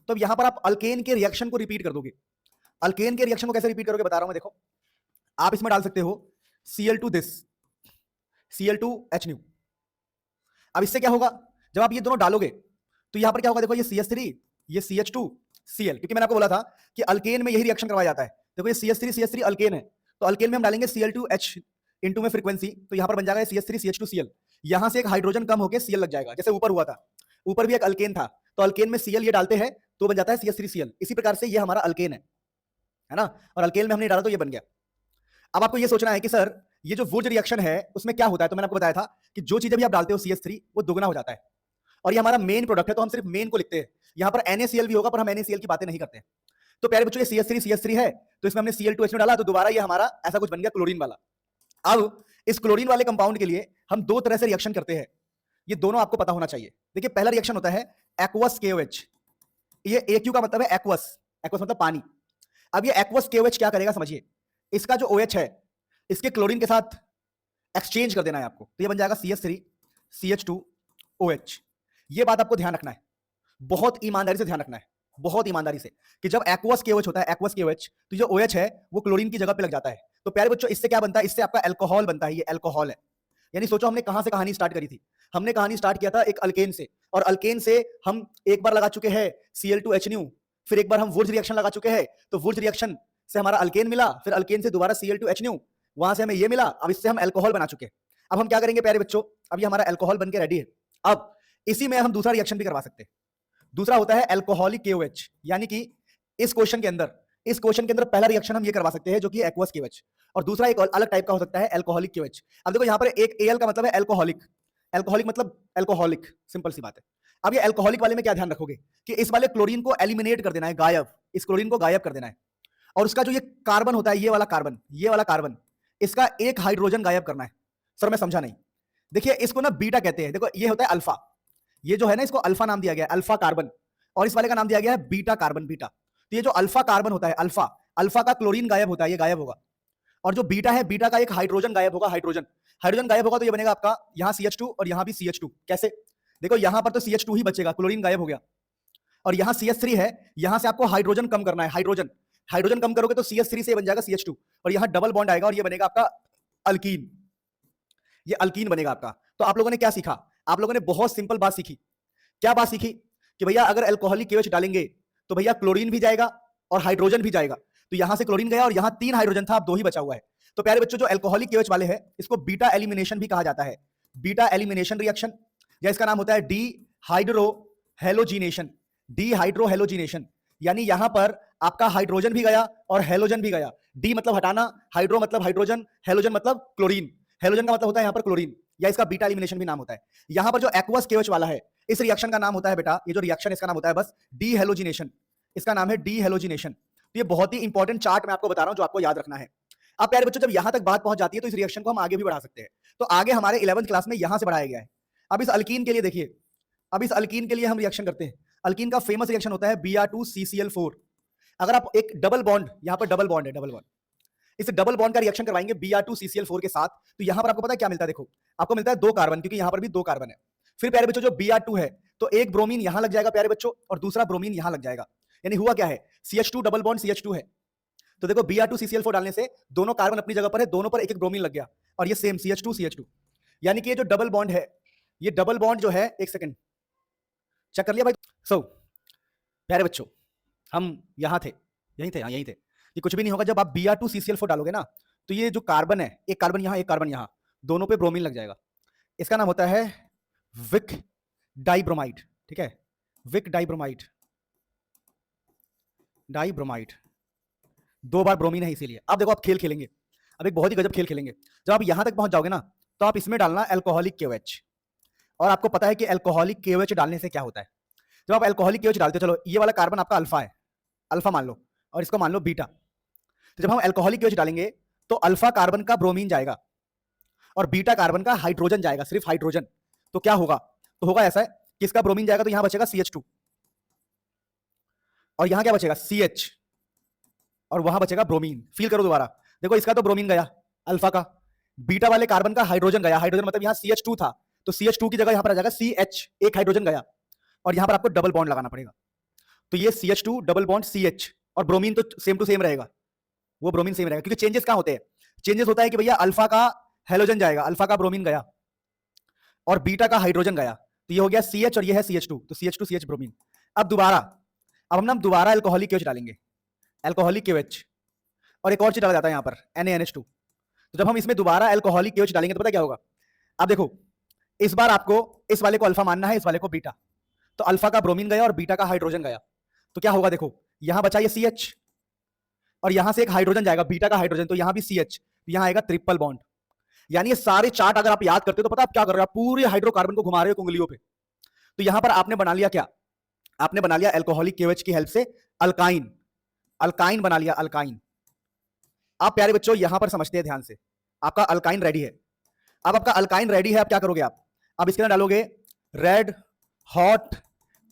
तो अब यहां पर आप अल्केन के रिएक्शन को रिपीट कर दोगे। अल्केन के रिएक्शन को कैसे रिपीट करोगे बता रहा हूं मैं, देखो आप इसमें डाल सकते हो Cl2 दिस, Cl2H न्यू। अब इससे क्या होगा, जब आप ये दोनों डालोगे तो यहां पर क्या होगा, देखो ये CH3, ये CH2Cl, क्योंकि मैंने आपको बोला था कि अल्केन में यही रिएक्शन करवाया जाता है। देखो ये CH3CH3 अल्केन है, तो अल्केन में हम डालेंगे Cl2H इंटू में फ्रीक्वेंसी, तो यहां पर बन जाएगा CH3CH2Cl। यहां से एक हाइड्रोजन कम होकर Cl लग जाएगा, जैसे ऊपर हुआ था, ऊपर भी एक अल्केन था, तो अल्केन में Cl ये डालते हैं तो बन जाता है CH3Cl। इसी प्रकार से ये हमारा अल्केन है ना, और अल्केन में हमने डाला तो ये बन गया। अब आपको ये सोचना है कि सर ये जो वुर्ज रिएक्शन है उसमें क्या होता है, तो मैंने आपको बताया था कि जो चीजें भी आप डालते हो CH3 वो दुगना हो जाता है, और ये हमारा मेन प्रोडक्ट है, तो हम सिर्फ मेन को लिखते हैं। यहां पर NaCl भी होगा, पर हम NaCl की बातें नहीं करते हैं। तो प्यारे बच्चों ये CH3 है, तो इसमें हमने Cl2H डाला, तो दोबारा ये हमारा ऐसा कुछ बन गया क्लोरीन वाला। अब इस क्लोरीन वाले कंपाउंड के लिए हम 2 तरह से रिएक्शन करते हैं, ये दोनों आपको पता होना चाहिए। देखिए पहला रिएक्शन होता है एक्वस KOH, ये AQ का मतलब है एक्वस, एक्वस मतलब पानी। अब ये एक्वस KOH क्या करेगा समझिए, इसका जो OH है इसके क्लोरीन के साथ एक्सचेंज कर देना है आपको, तो ये बन जाएगा CH3 CH2OH। ये बात आपको ध्यान रखना है, बहुत ईमानदारी से ध्यान रखना है, बहुत ईमानदारी से, कि जब एक्वस KOH होता है, एक्वस KOH, तो जो OH है वो क्लोरीन की जगह पे लग जाता है। तो प्यारे बच्चों इससे क्या बनता है, इससे आपका अल्कोहल बनता है, ये अल्कोहल है। यानी सोचो हमने कहां से कहानी स्टार्ट करी थी, हमने कहानी स्टार्ट किया था एक अल्केन से, और अल्केन से हम एक बार लगा चुके हैं Cl2H न्यू, फिर एक बार हम वुर्ज रिएक्शन लगा चुके हैं, तो वुर्ज रिएक्शन से हमारा अल्केन मिला, फिर अल्केन से दोबारा Cl2H न्यू, वहां से हमें ये मिला, अब इससे हम अल्कोहल बना चुके हैं। अब हम क्या करेंगे प्यारे बच्चों, अब ये हमारा अल्कोहल बन के रेडी है। अब इसी में हम दूसरा रिएक्शन भी करवा सकते हैं। दूसरा होता है अल्कोहलिक KOH, यानी कि इस क्वेश्चन के अंदर पहला रिएक्शन हम ये करवा सकते हैं जो कि एक्वस KOH, और दूसरा एक अलग टाइप का हो सकता है अल्कोहलिक KOH। अब देखो यहाँ पर एक Al का मतलब है अल्कोहलिक, अल्कोहलिक मतलब अल्कोहलिक, सिंपल सी बात है। अब ये अल्कोहलिक वाले में क्या ध्यान रखोगे कि इस वाले क्लोरीन को एलिमिनेट कर देना है, गायब, इस क्लोरीन को गायब कर देना है, और उसका जो ये कार्बन होता है, ये वाला कार्बन, इसका एक हाइड्रोजन गायब करना है। सर मैं समझा नहीं, देखिए इसको ना बीटा कहते हैं, देखो ये होता है अल्फा, ये जो है ना इसको अल्फा नाम दिया गया है, अल्फा कार्बन, और इस वाले का नाम दिया गया है बीटा कार्बन, बीटा। तो ये जो अल्फा कार्बन होता है, अल्फा का क्लोरीन गायब होता है, ये गायब होगा, और जो बीटा है, बीटा का एक हाइड्रोजन गायब होगा, हाइड्रोजन गायब होगा, तो ये बनेगा आपका यहाँ CH2 और यहाँ भी CH2। कैसे? देखो यहाँ पर तो CH2 ही बचेगा, क्लोरीन गायब हो गया, और यहाँ CH3 है, यहाँ से आपको हाइड्रोजन कम करना है, हाइड्रोजन कम करोगे तो CH3 से बन जाएगा CH2, और यहाँ डबल बॉन्ड आएगा और ये बनेगा आपका अल्कीन, ये अल्कीन बनेगा आपका। तो आप लोगों ने क्या सीखा? आप लोगों ने बहुत सिंपल बात सीखी। क्या बात सीखी? कि भैया अगर अल्कोहलिक KOH डालेंगे तो भैया क्लोरीन भी जाएगा और हाइड्रोजन भी जाएगा, तो यहां से क्लोरीन गया और यहां 3 हाइड्रोजन था, अब 2 ही बचा हुआ है। तो प्यारे बच्चों, जो अल्कोहलिक KOH वाले हैं इसको बीटा एलिमिनेशन भी कहा जाता है, बीटा एलिमिनेशन रिएक्शन, या इसका नाम होता है डीहाइड्रोहेलोजिनेशन, यानी यहां पर आपका हाइड्रोजन भी गया और हेलोजन भी गया। डी मतलब हटाना, हाइड्रो मतलब हाइड्रोजन, हेलोजन मतलब क्लोरीन, हेलोजन का मतलब होता है यहां पर क्लोरीन, या इसका बीटा एलिमिनेशन भी नाम होता है। यहां पर जो एक्वस KOH वाला है, इस रिएक्शन का नाम होता है बेटा, ये जो रिएक्शन इसका नाम होता है बस डीहेलोजिनेशन, इसका नाम है डीहेलोजिनेशन। तो ये बहुत ही इंपॉर्टेंट चार्ट मैं आपको बता रहा हूं जो आपको याद रखना है। अब प्यारे बच्चों, जब यहां तक बात पहुंच जाती है तो इस रिएक्शन को हम आगे भी बढ़ा सकते हैं। तो आगे हमारे 11th क्लास में यहां से बढ़ाया गया है। अब इस अल्कीन के लिए देखिए, अब इस अल्कीन के लिए हम रिएक्शन करते हैं। अल्कीन का फेमस रिएक्शन होता है Br2CCl4। अगर आप एक डबल बॉन्ड, यहां पर डबल बॉन्ड है, डबल बॉन्ड, इस डबल बॉन्ड का रिएक्शन करवाएंगे Br2CCl4 के साथ, तो यहां पर आपको पता है क्या मिलता है? देखो आपको मिलता है 2 कार्बन, क्योंकि यहां पर भी 2 कार्बन है। फिर प्यारे बच्चों, जो Br2 है, तो एक ब्रोमीन यहां लग जाएगा प्यारे बच्चों, और दूसरा ब्रोमीन यहां लग जाएगा, यानी हुआ क्या है? CH2 डबल बॉन्ड CH2 है। तो देखो Br2CCl4 डालने से दोनों कार्बन अपनी जगह पर है, दोनों पर एक एक ब्रोमीन लग गया, और ये सेम CH2 यानी कि ये जो डबल बॉन्ड है, ये डबल बॉन्ड जो है, एक सेकंड चेक कर लिया भाई? प्यारे बच्चों, हम यहां थे, यहीं थे, यहीं थे। ये कुछ भी नहीं होगा, जब आप Br2CCl4 डालोगे ना, तो ये जो कार्बन है, एक कार्बन यहां, एक कार्बन यहां, दोनों पे ब्रोमीन लग जाएगा। इसका नाम होता है विक डाइब्रोमाइड, ठीक है, विक डाइब्रोमाइड, 2 बार ब्रोमीन है इसीलिए। अब देखो आप खेल खेलेंगे, अब एक बहुत ही गजब खेल खेलेंगे। जब आप यहां तक पहुंच जाओगे ना, तो आप इसमें डालना अल्कोहलिक KOH, और आपको पता है कि अल्कोहलिक KOH डालने से क्या होता है। जब आप अल्कोहलिक KOH डालते हो, चलो ये वाला कार्बन आपका अल्फा है, अल्फा मान लो, और इसको मान लो बीटा। तो जब हम अल्कोहलिक KOH डालेंगे तो अल्फा कार्बन का ब्रोमीन जाएगा और बीटा कार्बन का हाइड्रोजन जाएगा, सिर्फ हाइड्रोजन। तो क्या होगा? तो होगा ऐसा है कि इसका ब्रोमीन जाएगा तो यहां बचेगा CH2, और यहां क्या बचेगा? CH, और वहां बचेगा ब्रोमीन। फील करो दोबारा, देखो इसका तो ब्रोमीन गया अल्फा का, बीटा वाले कार्बन का हाइड्रोजन गया, हाइड्रोजन मतलब यहां CH2 था, तो CH2 की जगह यहां पर आ जाएगा CH, एक हाइड्रोजन गया, और यहां पर आपको डबल बॉन्ड लगाना पड़ेगा। तो ये CH2 डबल बॉन्ड CH, और ब्रोमीन तो सेम टू सेम रहेगा, वो ब्रोमीन सेम रहेगा, क्योंकि चेंजेस क्या होते हैं? चेंजेस होता है कि भैया अल्फा का हेलोजन जाएगा, अल्फा का ब्रोमीन गया, और बीटा का हाइड्रोजन गया, तो ये हो गया CH और ये है CH2, तो CH2 CH ब्रोमीन। अब हम ना दोबारा अल्कोहलिक KOH डालेंगे, अल्कोहलिक KOH, और एक और चीज डाला जाता है यहां पर NaNH2। तो जब हम इसमें दोबारा अल्कोहलिक KOH डालेंगे तो पता क्या होगा? अब देखो, इस बार आपको इस वाले को अल्फा मानना है, इस वाले को बीटा, तो अल्फा का ब्रोमीन गया और बीटा का हाइड्रोजन गया, तो क्या होगा? देखो यहां बचा ये CH, और यहां से एक हाइड्रोजन जाएगा, बीटा का हाइड्रोजन, तो यहां भी CH, यहां आएगा ट्रिपल बॉन्ड। यानी ये सारे चार्ट अगर आप याद करते हो तो पता आप क्या कर रहे हो? आप पूरे हाइड्रोकार्बन को घुमा रहे हो उंगलियों पे। तो यहां पर आपने बना लिया क्या? आपने बना लिया अल्कोहलिक KOH की हेल्प से अल्काइन, अल्काइन बना लिया, अल्काइन। आप प्यारे बच्चों यहां पर समझते हैं ध्यान से, आपका अल्काइन रेडी है। अब आपका अल्काइन रेडी है, अब क्या करोगे आप? अब इसके अंदर डालोगे red hot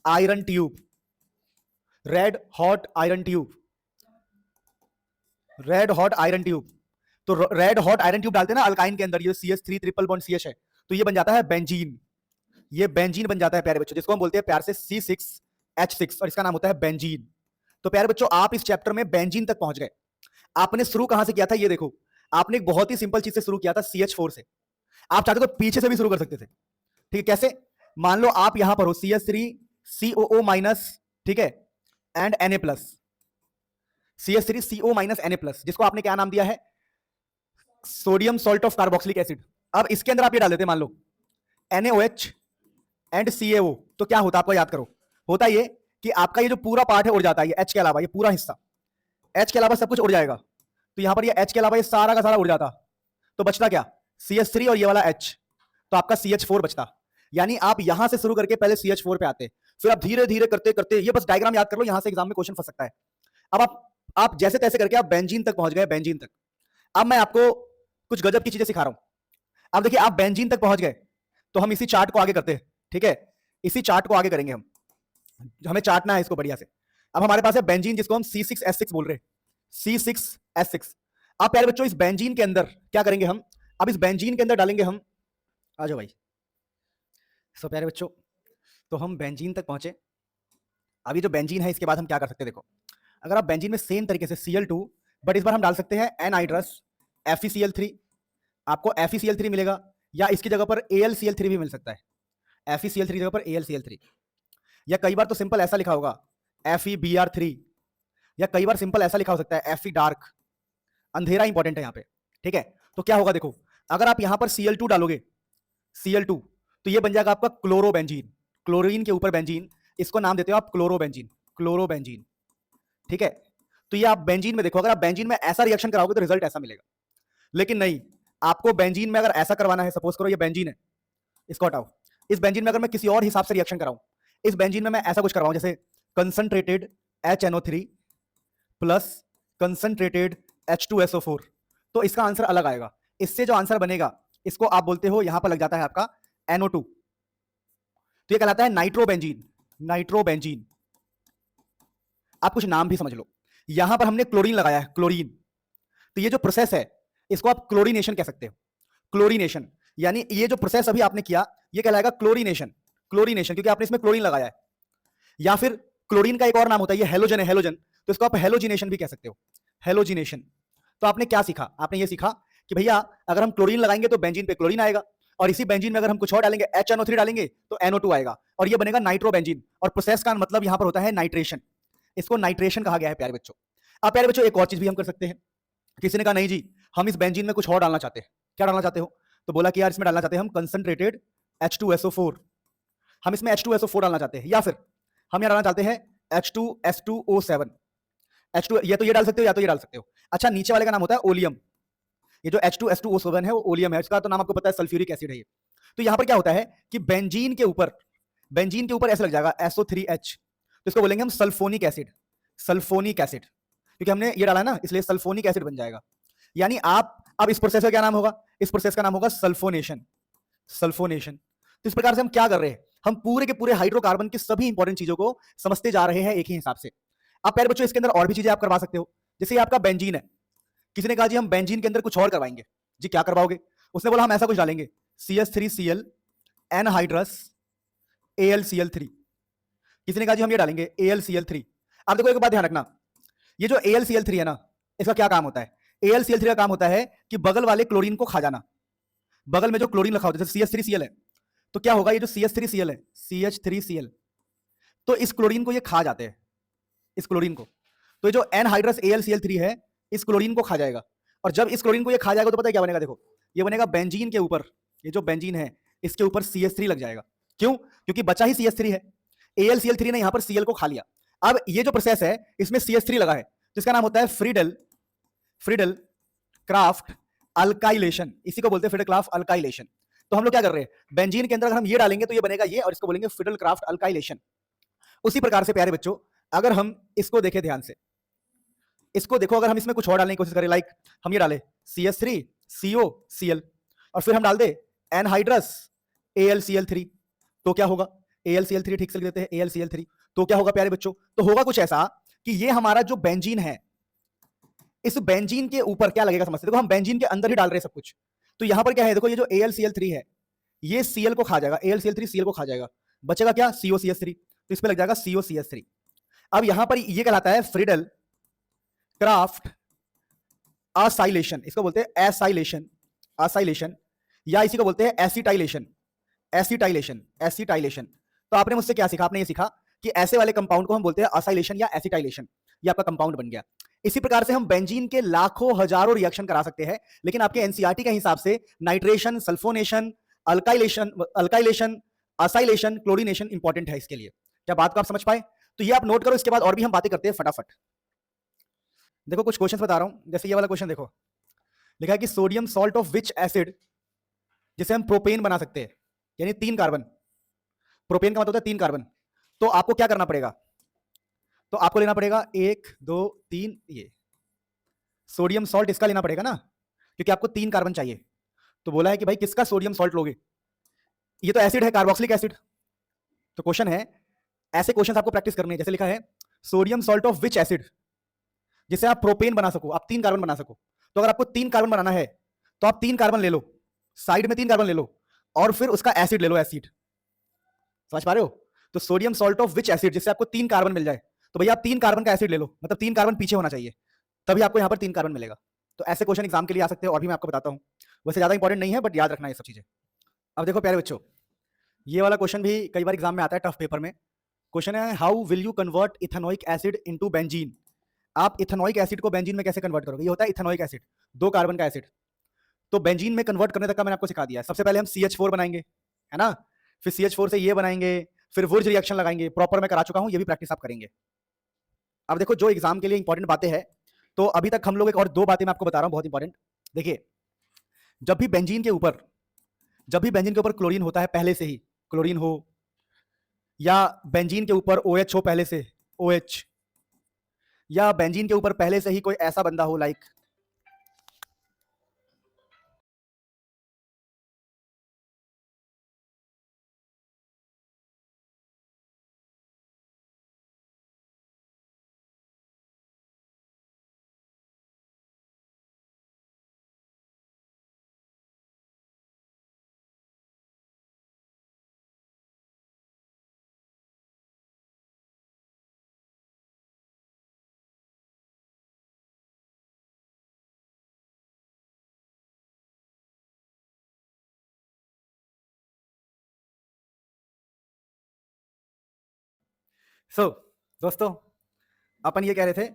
iron tube, red hot iron tube, red hot iron tube. तो रेड हॉट आयरन ट्यूब डालते हैं ना अल्काइन के अंदर, ये CH3 ट्रिपल बॉन्ड CH है, तो ये बन जाता है बेंजीन, ये बेंजीन बन जाता है प्यारे बच्चों, जिसको हम बोलते हैं प्यार से C6H6, और इसका नाम होता है बेंजीन। तो प्यारे बच्चों, आप इस चैप्टर में बेंजीन तक पहुंच गए। आपने शुरू कहां से किया था? ये देखो, आपने एक बहुत ही सिंपल चीज से शुरू किया था, CH4 से। आप चाहते तो पीछे से भी शुरू कर सकते थे, ठीक है? कैसे? मान लो आप यहां पर हो, CH3 COO माइनस, ठीक है, and Na+, CH3 CO minus Na+, जिसको आपने क्या नाम दिया है? Sodium salt of carboxylic acid. अब इसके अंदर आप ये डाल देते हैं, मान लो NaOH एंड CaO, तो क्या होता है आपको याद करो, होता ये कि आपका ये जो पूरा पार्ट है उड़ जाता है, ये H के अलावा ये पूरा हिस्सा, H के अलावा सब कुछ उड़ जाएगा। तो यहां पर ये H के अलावा ये सारा का सारा उड़ जाता, तो बचता क्या, CH3 और ये वाला H, तो आपका CH4 बचता। यानी आप यहां से शुरू करके पहले CH4 पे आते, फिर आप धीरे धीरे करते करते, ये बस डायग्राम याद कर लो, यहां से एग्जाम में क्वेश्चन फंस सकता है। अब आप जैसे तैसे करके आप बेंजीन तक पहुंच गए, बेंजीन तक। अब मैं आपको कुछ गजब की चीजें सिखा रहा हूं। अब देखिए आप बेंजीन तक पहुंच गए, तो हम इसी चार्ट को आगे करते हैं, ठीक है, इसी चार्ट को आगे करेंगे हम, हमें चाटना है इसको बढ़िया से। अब हमारे पास है बेंजीन, जिसको हम C6H6 बोल रहे हैं, C6H6। अब प्यारे बच्चों इस बेंजीन के अंदर क्या करेंगे हम, अब इस बेंजीन के अंदर डालेंगे हम, आ जाओ भाई। सो प्यारे बच्चों, तो हम बेंजीन तक पहुंचे। अभी जो बेंजीन है इसके बाद हम क्या कर सकते हैं, देखो अगर आप बेंजीन में सेम तरीके से Cl2, बट इस बार हम डाल सकते हैं एनहाइड्रस FeCl3, आपको FeCl3 मिलेगा, या इसकी जगह पर AlCl3 भी मिल सकता है, FeCl3 जगह पर AlCl3, या कई बार तो सिंपल ऐसा लिखा होगा FeBr3, या कई बार सिंपल ऐसा लिखा हो सकता है Fe डार्क, अंधेरा इंपॉर्टेंट है यहाँ पे, ठीक है। तो क्या होगा देखो, अगर आप यहां पर Cl2 डालोगे, Cl2, तो ये बन जाएगा आपका क्लोरोबेंजीन, क्लोरीन के ऊपर बेंजीन, इसको नाम देते हो आप क्लोरोबेंजीन, क्लोरोबेंजीन, ठीक है। तो ये आप बेंजीन में देखो, अगर आप बेंजीन में ऐसा रिएक्शन कराओगे तो रिजल्ट ऐसा मिलेगा, लेकिन नहीं, आपको बेंजीन में अगर ऐसा करवाना है, सपोज करो ये बेंजीन है, इसको हटाओ, इस बेंजीन में अगर मैं किसी और हिसाब से रिएक्शन कराऊं, इस बेंजीन में मैं ऐसा कुछ करवाऊं, जैसे concentrated HNO3 plus concentrated H2SO4, तो इसका आंसर अलग आएगा। इससे जो आंसर बनेगा इसको आप बोलते हो, यहां पर लग जाता है आपका NO2, तो ये कहलाता है नाइट्रोबेंजीन, नाइट्रोबेंजीन। आप कुछ नाम भी समझ लो, यहां पर हमने क्लोरीन लगाया है, क्लोरीन, तो ये जो प्रोसेस है इसको आप क्लोरीनेशन कह सकते हो, क्लोरीनेशन। यानी ये जो प्रोसेस अभी आपने किया ये कहलाएगा क्लोरीनेशन, क्लोरीनेशन, क्योंकि आपने इसमें क्लोरीन लगाया है। या फिर क्लोरीन का एक और नाम होता है, ये हेलोजन है, हेलोजन, तो इसको आप हेलोजिनेशन भी कह सकते हो, हेलोजिनेशन। तो आपने क्या सीखा, आपने ये सीखा कि भैया अगर हम क्लोरीन लगाएंगे तो बेंजीन पे क्लोरीन आएगा, और इसी बेंजीन में अगर हम कुछ और डालेंगे, HNO3 डालेंगे तो NO2 आएगा, और ये बनेगा नाइट्रोबेंजीन। और प्रोसेस का मतलब यहां पर होता है नाइट्रेशन, इसको नाइट्रेशन कहा गया है प्यारे बच्चों। अब प्यारे बच्चों एक और चीज भी हम कर सकते हैं, किसी ने कहा नहीं जी हम इस बेंजीन में कुछ और डालना चाहते हैं, क्या डालना चाहते हो, तो बोला कि यार इसमें डालना चाहते हैं हम कंसंट्रेटेड H2SO4, हम इसमें H2SO4 डालना चाहते हैं, या फिर हम यहाँ डालना चाहते हैं H2S2O7, H2, ये तो ये डाल सकते हो या तो ये डाल सकते हो। अच्छा नीचे वाले का नाम होता है ओलियम, ये जो H2S2O7 है वो ओलियम है, इसका तो नाम आपको पता है सल्फ्यूरिक एसिड है ये। तो यहां पर क्या होता है कि बेंजीन के ऊपर ऐसे लग जाएगा SO3H, तो इसको बोलेंगे हम सल्फोनिक एसिड, सल्फोनिक एसिड, क्योंकि हमने ये डाला है ना इसलिए सल्फोनिक एसिड बन जाएगा। यानी आप अब इस प्रोसेस का क्या नाम होगा, इस प्रोसेस का नाम होगा सल्फोनेशन, सल्फोनेशन। तो इस प्रकार से हम क्या कर रहे हैं, हम पूरे के पूरे हाइड्रोकार्बन की सभी इंपॉर्टेंट चीजों को समझते जा रहे हैं एक ही हिसाब से। अब प्यारे बच्चों इसके अंदर और भी चीजें आप करवा सकते हो, जैसे आपका बेंजीन है, किसी ने कहा जी हम बेंजीन के अंदर कुछ और करवाएंगे, जी क्या करवाओगे, उसने बोला हम ऐसा कुछ डालेंगे CH3Cl एनहाइड्रस AlCl3, किसी ने कहा जी हम ये डालेंगे AlCl3। अब देखो एक बात ध्यान रखना, ये जो AlCl3 है ना, इसका क्या काम होता है, AlCl3 का काम होता है कि बगल वाले क्लोरीन को खा जाना, बगल में जो क्लोरीन रखा होता है, जैसे CH3Cl है, तो क्या होगा, ये जो CH3Cl है, CH3Cl, तो इस क्लोरीन को ये खा जाते हैं, इस क्लोरीन को, तो ये जो एनहाइड्रस AlCl3 है इस क्लोरीन को खा जाएगा, और जब इस क्लोरीन को ये खा जाएगा तो पता है क्या बनेगा, देखो ये बनेगा बेंजीन के ऊपर, ये जो बेंजीन है इसके ऊपर CH3 लग जाएगा, क्यों, क्योंकि बचा ही CH3 है, AlCl3 ने यहां पर Cl को खा लिया। अब ये जो प्रोसेस है इसमें CH3 लगा है, जिसका नाम होता है फ्रीडल क्राफ्ट अल्काइलेशन, इसी को बोलते हैं फ्रीडल क्राफ्ट अल्काइलेशन। तो हम लोग क्या कर रहे हैं, बेंजीन के अंदर अगर हम ये डालेंगे तो ये बनेगा ये, और इसको बोलेंगे फ्रीडल क्राफ्ट अल्काइलेशन। उसी प्रकार से प्यारे बच्चों अगर हम इसको देखें ध्यान से, इसको देखो, अगर हम इसमें कुछ और डालने की कोशिश करें, लाइक हम ये डाले CH3COCl और फिर हम डाल दे एनहाइड्रस AlCl3, तो क्या होगा, AlCl3 ठीक से लिख देते हैं AlCl3, तो क्या होगा प्यारे बच्चों, तो होगा कुछ ऐसा कि ये हमारा जो बेंजीन है, इस बेंजीन के ऊपर क्या लगेगा समझते, देखो हम बेंजीन के अंदर ही डाल रहे हैं सब कुछ, तो यहां पर क्या है, देखो ये जो AlCl3 है ये Cl को खा जाएगा, AlCl3 Cl को खा जाएगा, बचेगा क्या COCH3, तो इस पे लग जाएगा COCH3। अब यहां पर ये कहलाता है फ्रीडल क्राफ्ट असाइलेशन, इसको बोलते हैं एसाइलेशन, असाइलेशन, या इसी को बोलते हैं एसिटाइलेशन, एसिटाइलेशन, एसिटाइलेशन। तो आपने मुझसे क्या सीखा, आपने ये सीखा कि ऐसे वाले कंपाउंड को हम बोलते हैं असाइलेशन या एसिटाइलेशन, ये आपका कंपाउंड बन गया। इसी प्रकार से हम बेंजीन के लाखों हजारों रिएक्शन करा सकते हैं, लेकिन आपके एनसीईआरटी के हिसाब से nitration, sulphonation, alkylation, acylation, chlorination important है इसके लिए। क्या बात को आप समझ पाए? तो ये आप नोट करो, इसके बाद और भी हम बातें करते हैं फटाफट। देखो कुछ क्वेश्चन बता रहा हूं, जैसे ये वाला क्वेश्चन देखो, लिखा है कि sodium salt of which acid, जिसे हम प्रोपेन बना सकते हैं, यानी 3 कार्बन। प्रोपेन का मतलब होता है 3 कार्बन। तो आपको क्या करना पड़ेगा? तो आपको लेना पड़ेगा 1 2 3, ये सोडियम सॉल्ट इसका लेना पड़ेगा ना, क्योंकि आपको 3 कार्बन चाहिए। तो बोला है कि भाई किसका सोडियम सॉल्ट लोगे? ये तो एसिड है, कार्बोक्सिलिक एसिड। तो क्वेश्चन है, ऐसे क्वेश्चन आपको प्रैक्टिस करनी है। जैसे लिखा है sodium salt of which acid, जिसे आप प्रोपेन बना सको, आप 3 कार्बन बना सको। तो अगर आपको 3 कार्बन बनाना है तो आप 3 कार्बन ले लो, साइड में 3 कार्बन ले लो, और फिर उसका एसिड ले लो, एसिड। समझ पा रहे हो? तो sodium salt of which acid, जिससे आपको 3 कार्बन मिल जाए, तो भैया आप 3 कार्बन का एसिड ले लो, मतलब 3 कार्बन पीछे होना चाहिए, तभी आपको यहां पर 3 कार्बन मिलेगा। तो ऐसे क्वेश्चन एग्जाम के लिए आ सकते हैं, और भी मैं आपको बताता हूं। वैसे ज्यादा इंपॉर्टेंट नहीं है, बट याद रखना ये सब चीजें। अब देखो प्यारे बच्चों, ये वाला क्वेश्चन भी कई बार एग्जाम में आता है, टफ पेपर में। क्वेश्चन है, how will you convert ethanoic acid into benzene? आप इथेनोइक एसिड को बेंजीन में कैसे कन्वर्ट करोगे? ये होता है इथेनोइक एसिड, 2 कार्बन का एसिड। तो बेंजीन में कन्वर्ट करने तक का मैंने आपको सिखा दिया है। सबसे पहले हम CH4 बनाएंगे, है ना, फिर CH4 से ये बनाएंगे, फिर वुर्ज रिएक्शन लगाएंगे। प्रॉपर मैं करा चुका हूं, ये भी प्रैक्टिस आप करेंगे। अब देखो जो एग्जाम के लिए इंपॉर्टेंट बातें हैं, तो अभी तक हम लोग एक और 2 बातें मैं आपको बता रहा हूं, बहुत इंपॉर्टेंट। देखिए, जब भी बेंजीन के ऊपर क्लोरीन होता है, पहले से ही क्लोरीन हो, या बेंजीन के ऊपर OH हो पहले से, OH, या बेंजीन के ऊपर पहले से ही कोई ऐसा बंदा हो, लाइक दोस्तों, अपन ये कह रहे थे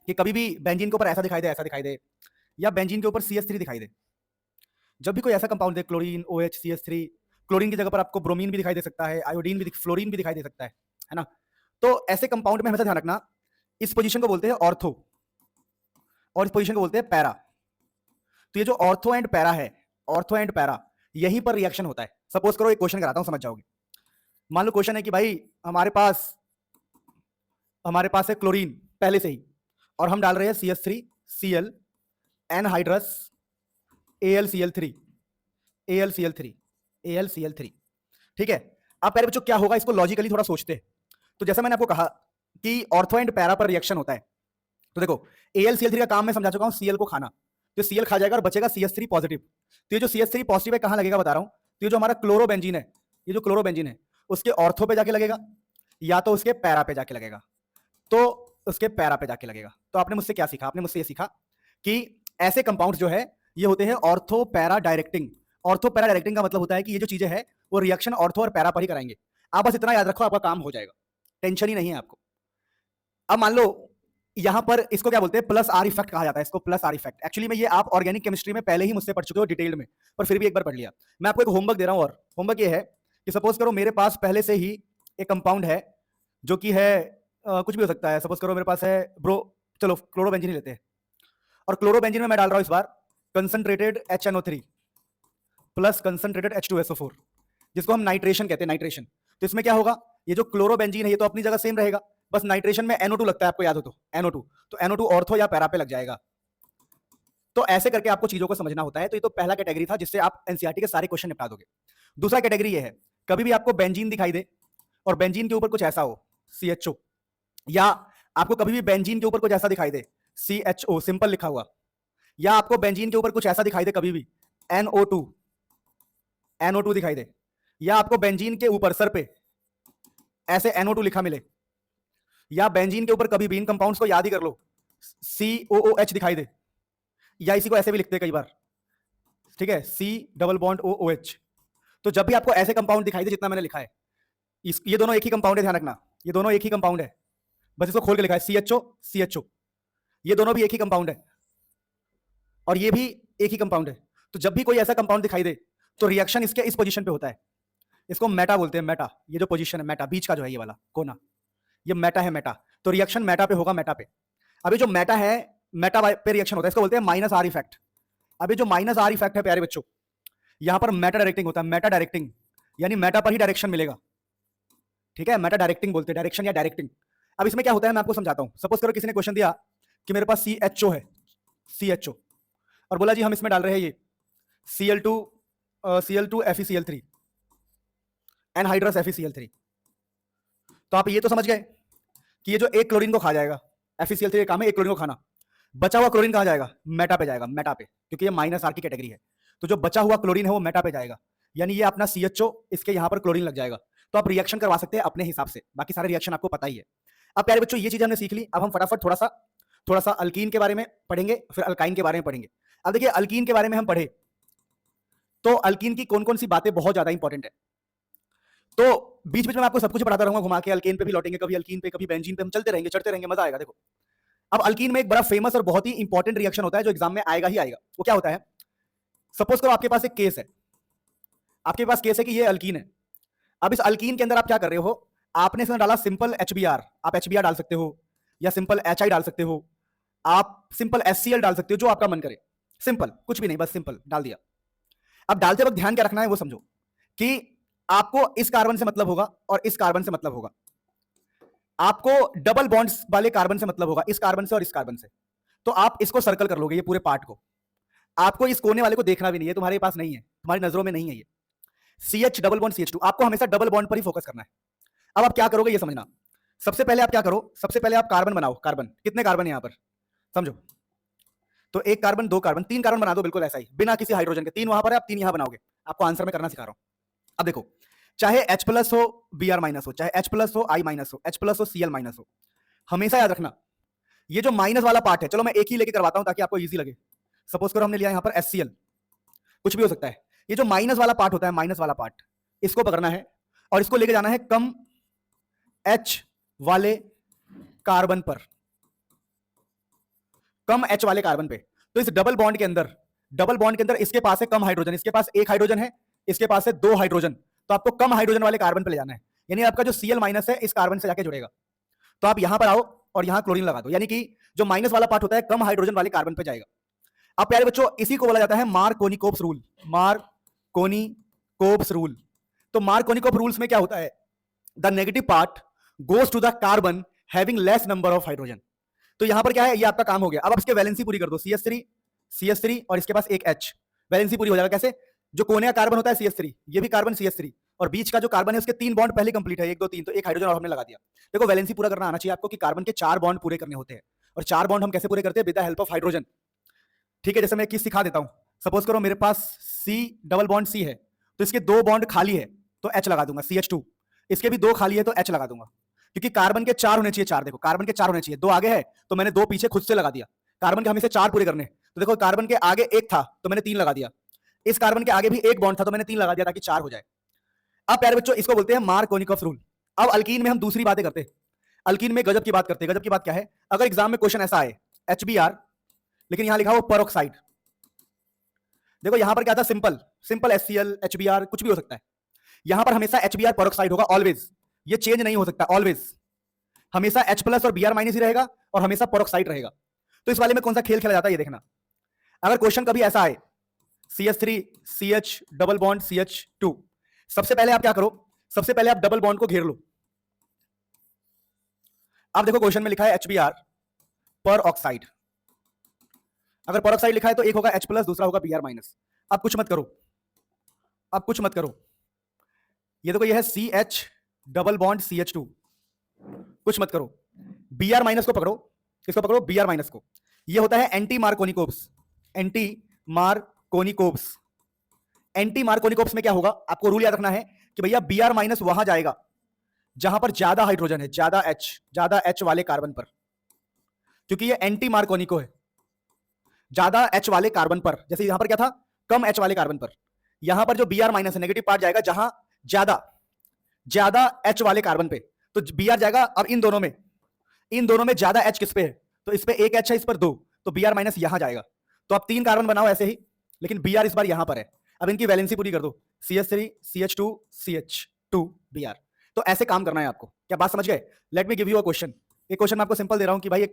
कि कभी भी बेंजीन के ऊपर ऐसा दिखाई दे, ऐसा दिखाई दे, या बेंजीन के ऊपर CH3 दिखाई दे, जब भी कोई ऐसा कंपाउंड दे, क्लोरीन, OH, CH3, क्लोरीन की जगह पर आपको ब्रोमीन भी दिखाई दे सकता है, आयोडीन भी, फ्लोरीन भी दिखाई दे सकता है ना। तो ऐसे कंपाउंड में हमेशा ध्यान रखना, इस पोजीशन को बोलते हैं ऑर्थो, और इस पोजीशन को बोलते हैं पैरा। तो ये जो ऑर्थो एंड पैरा है, ऑर्थो एंड पैरा, यहीं पर रिएक्शन होता है। सपोज करो एक क्वेश्चन कराता हूं, समझ जाओगे। मान लो क्वेश्चन है कि भाई हमारे पास है क्लोरीन पहले से ही, और हम डाल रहे हैं CH3 Cl anhydrous AlCl3 AlCl3 AlCl3। ठीक है, अब पहले बच्चों क्या होगा, इसको लॉजिकली थोड़ा सोचते हैं। तो जैसा मैंने आपको कहा कि ऑर्थो एंड पैरा पर रिएक्शन होता है, तो देखो AlCl3 का काम मैं समझा चुका हूं, Cl को खाना। तो Cl खा जाएगा और बचेगा CH3 पॉजिटिव। तो ये जो CH3 पॉजिटिव है कहां लगेगा बता रहा हूं। तो ये जो हमारा क्लोरोबेंजीन है, ये जो क्लोरोबेंजीन है, उसके ऑर्थो पे जाके लगेगा, या तो उसके पैरा पे जाके लगेगा। तो उसके पैरा पे जाके लगेगा। तो आपने मुझसे क्या सीखा? आपने मुझसे ये सीखा कि ऐसे कंपाउंड जो है ये होते हैं ortho para directing. Ortho para directing का मतलब होता है कि ये जो चीजें है वो रिएक्शन ऑर्थो और पैरा पर ही कराएंगे। आप बस इतना याद रखो, आपका काम हो जाएगा, टेंशन ही नहीं है आपको। अब मान लो यहां पर इसको क्या बोलते हैं, प्लस आर इफेक्ट कहा जाता है, इसको प्लस आर इफेक्ट। एक्चुअली में ये आप ऑर्गेनिक केमिस्ट्री में पहले ही मुझसे पढ़ चुके हो डिटेल में, पर फिर भी एक बार पढ़ लिया। मैं आपको एक होमवर्क दे रहा हूं, और होमवर्क ये है कि सपोज करो मेरे पास पहले से ही एक कंपाउंड है, जो कि है कुछ भी हो सकता है। सपोज करो मेरे पास है चलो क्लोरोबेंजीन ही लेते हैं, और क्लोरोबेंजीन में मैं डाल रहा हूं इस बार concentrated HNO3 plus concentrated H2SO4, जिसको हम नाइट्रेशन कहते हैं, नाइट्रेशन। तो इसमें क्या होगा, ये जो क्लोरोबेंजीन है ये तो अपनी जगह सेम रहेगा, बस नाइट्रेशन में NO2 लगता है, आपको याद हो तो NO2। तो NO2 ऑर्थो या पैरा पे लग जाएगा। तो ऐसे करके आपको चीजों को समझना होता है। तो ये तो पहला कैटेगरी था, जिससे आप एनसीईआरटी के सारे क्वेश्चन निपटा दोगे। दूसरा कैटेगरी ये है, कभी भी आपको बेंजीन दिखाई दे और बेंजीन के ऊपर कुछ ऐसा हो, CHO, या आपको कभी भी बेंजीन के ऊपर कुछ ऐसा दिखाई दे, CHO सिंपल लिखा हुआ, या आपको बेंजीन के ऊपर कुछ ऐसा दिखाई दे कभी भी, NO2 दिखाई दे, या आपको बेंजीन के ऊपर सर पे ऐसे NO2 लिखा मिले, या बेंजीन के ऊपर कभी भी, इन कंपाउंड्स को याद ही कर लो, COOH दिखाई दे, या इसी को ऐसे भी लिखते हैं कई बार, ठीक है, C डबल बॉन्ड OOH। तो जब भी आपको ऐसे कंपाउंड दिखाई दे जितना मैंने लिखा है, ये दोनों एक ही कंपाउंड है, ध्यान रखना, ये दोनों एक ही कंपाउंड है, बस इसको खोल के लिखा है CHO CHO। ये दोनों भी एक ही कंपाउंड है और ये भी एक ही कंपाउंड है। तो जब भी कोई ऐसा कंपाउंड दिखाई दे तो रिएक्शन इसके इस पोजीशन पे होता है, इसको मेटा बोलते हैं। मेटा, ये जो पोजीशन है मेटा, बीच का जो है ये वाला कोना, ये मेटा है मेटा। तो रिएक्शन मेटा पे होगा, मेटा पे। अभी जो मेटा है, मेटा पे रिएक्शन होता है, इसको बोलते हैं माइनस आर इफेक्ट। अभी जो माइनस आर इफेक्ट है प्यारे बच्चों, यहां पर मेटा डायरेक्टिंग होता है। मेटा डायरेक्टिंग यानी मेटा पर ही डायरेक्शन मिलेगा, ठीक है। मेटा डायरेक्टिंग बोलते हैं, डायरेक्शन या डायरेक्टिंग। अब इसमें क्या होता है मैं आपको समझाता हूं। सपोज करो किसी ने क्वेश्चन दिया कि मेरे पास CHO है, CHO, और बोला जी हम इसमें डाल रहे हैं ये Cl2 FeCl3 एनहाइड्रस FeCl3। तो आप ये तो समझ गए कि ये जो एक क्लोरीन को खा जाएगा, FeCl3 का काम है एक क्लोरीन को खाना, बचा हुआ क्लोरीन कहां जाएगा? मेटा पे जाएगा, मेटा पे, क्योंकि ये माइनस आर की कैटेगरी है। तो जो बचा हुआ क्लोरीन है वो मेटा पे जाएगा, यानी ये अपना CHO, इसके यहां पर क्लोरीन लग जाएगा। तो आप रिएक्शन करवा सकते हैं अपने हिसाब से, बाकी सारे रिएक्शन आपको पता ही है। अब प्यारे बच्चों ये चीज हमने सीख ली। अब हम फटाफट थोड़ा सा अल्कीन के बारे में पढ़ेंगे, फिर अल्काइन के बारे में पढ़ेंगे। अब देखिए अल्कीन के बारे में हम पढ़े तो अल्कीन की कौन कौन सी बातें बहुत ज्यादा इंपॉर्टेंट है। तो बीच बीच में आपको सब कुछ पढ़ाता रहूंगा, घुमा के अल्केन पे भी लौटेंगे, कभी अल्कीन पे कभी बेंजीन पे, हम चलते रहेंगे, चढ़ते रहेंगे, मजा आएगा। देखो अब अल्कीन में एक बड़ा फेमस और बहुत ही इंपॉर्टेंट रिएक्शन होता है जो एग्जाम में आएगा ही आएगा। वो क्या होता है? सपोज करो आपके पास एक केस है, आपके पास केस है कि ये अल्कीन है। अब इस अल्कीन के अंदर आप क्या कर रहे हो? आपने इसमें डाला सिंपल HBr, आप HBr डाल सकते हो या सिंपल HI डाल सकते हो, आप सिंपल HCl डाल सकते हो, जो आपका मन करे। सिंपल कुछ भी नहीं, बस सिंपल डाल दिया। अब डालते वक्त ध्यान क्या रखना है वो समझो कि आपको इस कार्बन से मतलब होगा और इस कार्बन से मतलब होगा, आपको डबल बॉन्ड्स वाले कार्बन से मतलब होगा, इस कार्बन से और इस कार्बन से। तो आप इसको सर्कल कर लोगे, ये पूरे पार्ट को। आपको इस कोने वाले को देखना भी नहीं है, तुम्हारे पास नहीं है, तुम्हारी नजरों में नहीं है ये CH डबल बॉन्ड CH2। आपको हमेशा डबल बॉन्ड पर ही फोकस करना है। अब आप क्या करोगे ये समझना। सबसे पहले आप क्या करो, सबसे पहले आप कार्बन बनाओ। कार्बन, कितने कार्बन है यहां पर समझो। तो एक कार्बन, दो कार्बन, तीन कार्बन बना दो, बिल्कुल ऐसा ही, बिना किसी हाइड्रोजन के। तीन वहां पर है, आप तीन यहां बनाओगे। आपको आंसर में करना सिखा रहा हूं। अब देखो, चाहे H+ हो, Br- हो, चाहे H+ हो, I- हो, H+ हो, Cl- हो, हमेशा याद रखना ये जो माइनस वाला पार्ट है, चलो मैं एक ही लेके करवाता हूं ताकि आपको इजी लगे। सपोज करो हमने लिया यहां पर HCl, कुछ भी हो सकता है। ये जो माइनस वाला पार्ट होता है, माइनस वाला पार्ट, इसको पकड़ना है और इसको लेके जाना है कम H वाले कार्बन पर, कम H वाले कार्बन पे। तो इस डबल बॉन्ड के अंदर इसके पास है कम हाइड्रोजन, इसके पास एक हाइड्रोजन है, इसके पास है दो हाइड्रोजन। तो आपको कम हाइड्रोजन वाले कार्बन पे ले जाना है, यानी आपका जो Cl- है इस कार्बन से जाके जुड़ेगा। तो आप यहां पर आओ और यहां क्लोरीन लगा दो, यानी कि जो माइनस वाला पार्ट होता है कम हाइड्रोजन वाले कार्बन पे जाएगा। अब प्यारे बच्चों इसी को बोला जाता है मार्कोनिकोव्स रूल। Markovnikov's rule. तो मार्कोनिकोव रूल्स में क्या होता है? The negative part goes to the carbon having less number of hydrogen. तो यहां पर क्या है, ये आपका काम हो गया। अब आप इसके वैलेंसी पूरी कर दो, CH3 और इसके पास एक H, वैलेंसी पूरी हो जाएगा। कैसे? जो कोने का कार्बन होता है CH3, ये भी कार्बन CH3, और बीच का जो कार्बन है उसके तीन बॉन्ड पहले कंप्लीट है, 1 2 3, तो एक हाइड्रोजन और हमने लगा दिया। देखो वैलेंसी पूरा करना आना चाहिए आपको कि कार्बन के 4 बॉन्ड पूरे करने होते हैं, और 4 बॉन्ड हम कैसे पूरे करते हैं? With the help of hydrogen. ठीक है, जैसे मैं एक चीज सिखा देता हूं। सपोज करो मेरे पास C डबल बॉन्ड C है, तो इसके 2 बॉन्ड खाली है तो H लगा दूंगा, CH2। इसके भी 2 खाली है तो H लगा दूंगा, क्योंकि कार्बन के 4 होने चाहिए। 4 देखो, कार्बन के 4 होने चाहिए, 2 आगे है तो मैंने 2 पीछे खुद से लगा दिया। कार्बन के हमें से 4 पूरे करने, तो देखो कार्बन के आगे 1 था तो मैंने 3 लगा दिया, इस कार्बन के आगे भी 1 बॉन्ड था तो मैंने 3 लगा दिया ताकि 4 हो जाए। अब प्यारे बच्चों इसको बोलते हैं मार्कोनिकोव रूल। अब अल्कीन में हम दूसरी बातें करते हैं, अल्कीन में गजब की बात करते हैं। गजब की बात क्या है? अगर एग्जाम में क्वेश्चन ऐसा आए HBr, लेकिन यहां लिखा हो परऑक्साइड। देखो यहां पर क्या था? सिंपल HCl HBr कुछ भी हो सकता है। यहां पर हमेशा HBr परऑक्साइड होगा, ऑलवेज, ये चेंज नहीं हो सकता, ऑलवेज हमेशा H+ और Br- ही रहेगा और हमेशा परऑक्साइड रहेगा। तो इस वाले में कौन सा खेल खेला जाता है ये देखना। अगर क्वेश्चन कभी ऐसा आए CH3 CH double bond CH2, सबसे पहले आप क्या करो? सबसे पहले आप डबल बॉन्ड को घेर लो। आप देखो क्वेश्चन में लिखा है HBr परऑक्साइड, अगर परऑक्साइड लिखा है तो एक होगा H+, दूसरा होगा Br-। अब कुछ मत करो, अब कुछ मत करो, ये देखो ये है CH डबल बॉन्ड CH2, कुछ मत करो। Br- को पकड़ो, किसको पकड़ो? Br- को। ये होता है anti Markovnikov's. Anti Markovnikov's, anti Markovnikov's में क्या होगा? आपको रूल याद रखना है कि भैया Br- वहां जाएगा जहां पर ज्यादा हाइड्रोजन है, ज्यादा H वाले कार्बन पर, क्योंकि ये एंटी मार्कोनिको है। ज्यादा H वाले कार्बन पर, जैसे यहां पर क्या था? कम H वाले कार्बन पर। यहां पर जो Br- है नेगेटिव पार्ट जाएगा जहां ज्यादा H वाले कार्बन पे, तो Br जाएगा। अब इन दोनों में ज्यादा H किस पे है? तो इस पे एक एच है, इस पर 2, तो Br माइनस यहां जाएगा। तो आप 3 कार्बन बनाओ ऐसे ही, लेकिन Br इस बार यहां पर है। अब इनकी वैलेंसी पूरी कर दो, CH3 CH2 CH2 Br। तो ऐसे काम करना है आपको। क्या बात समझ गए? Let me give you a question. एक क्वेश्चन मैं आपको सिंपल दे रहा हूं कि भाई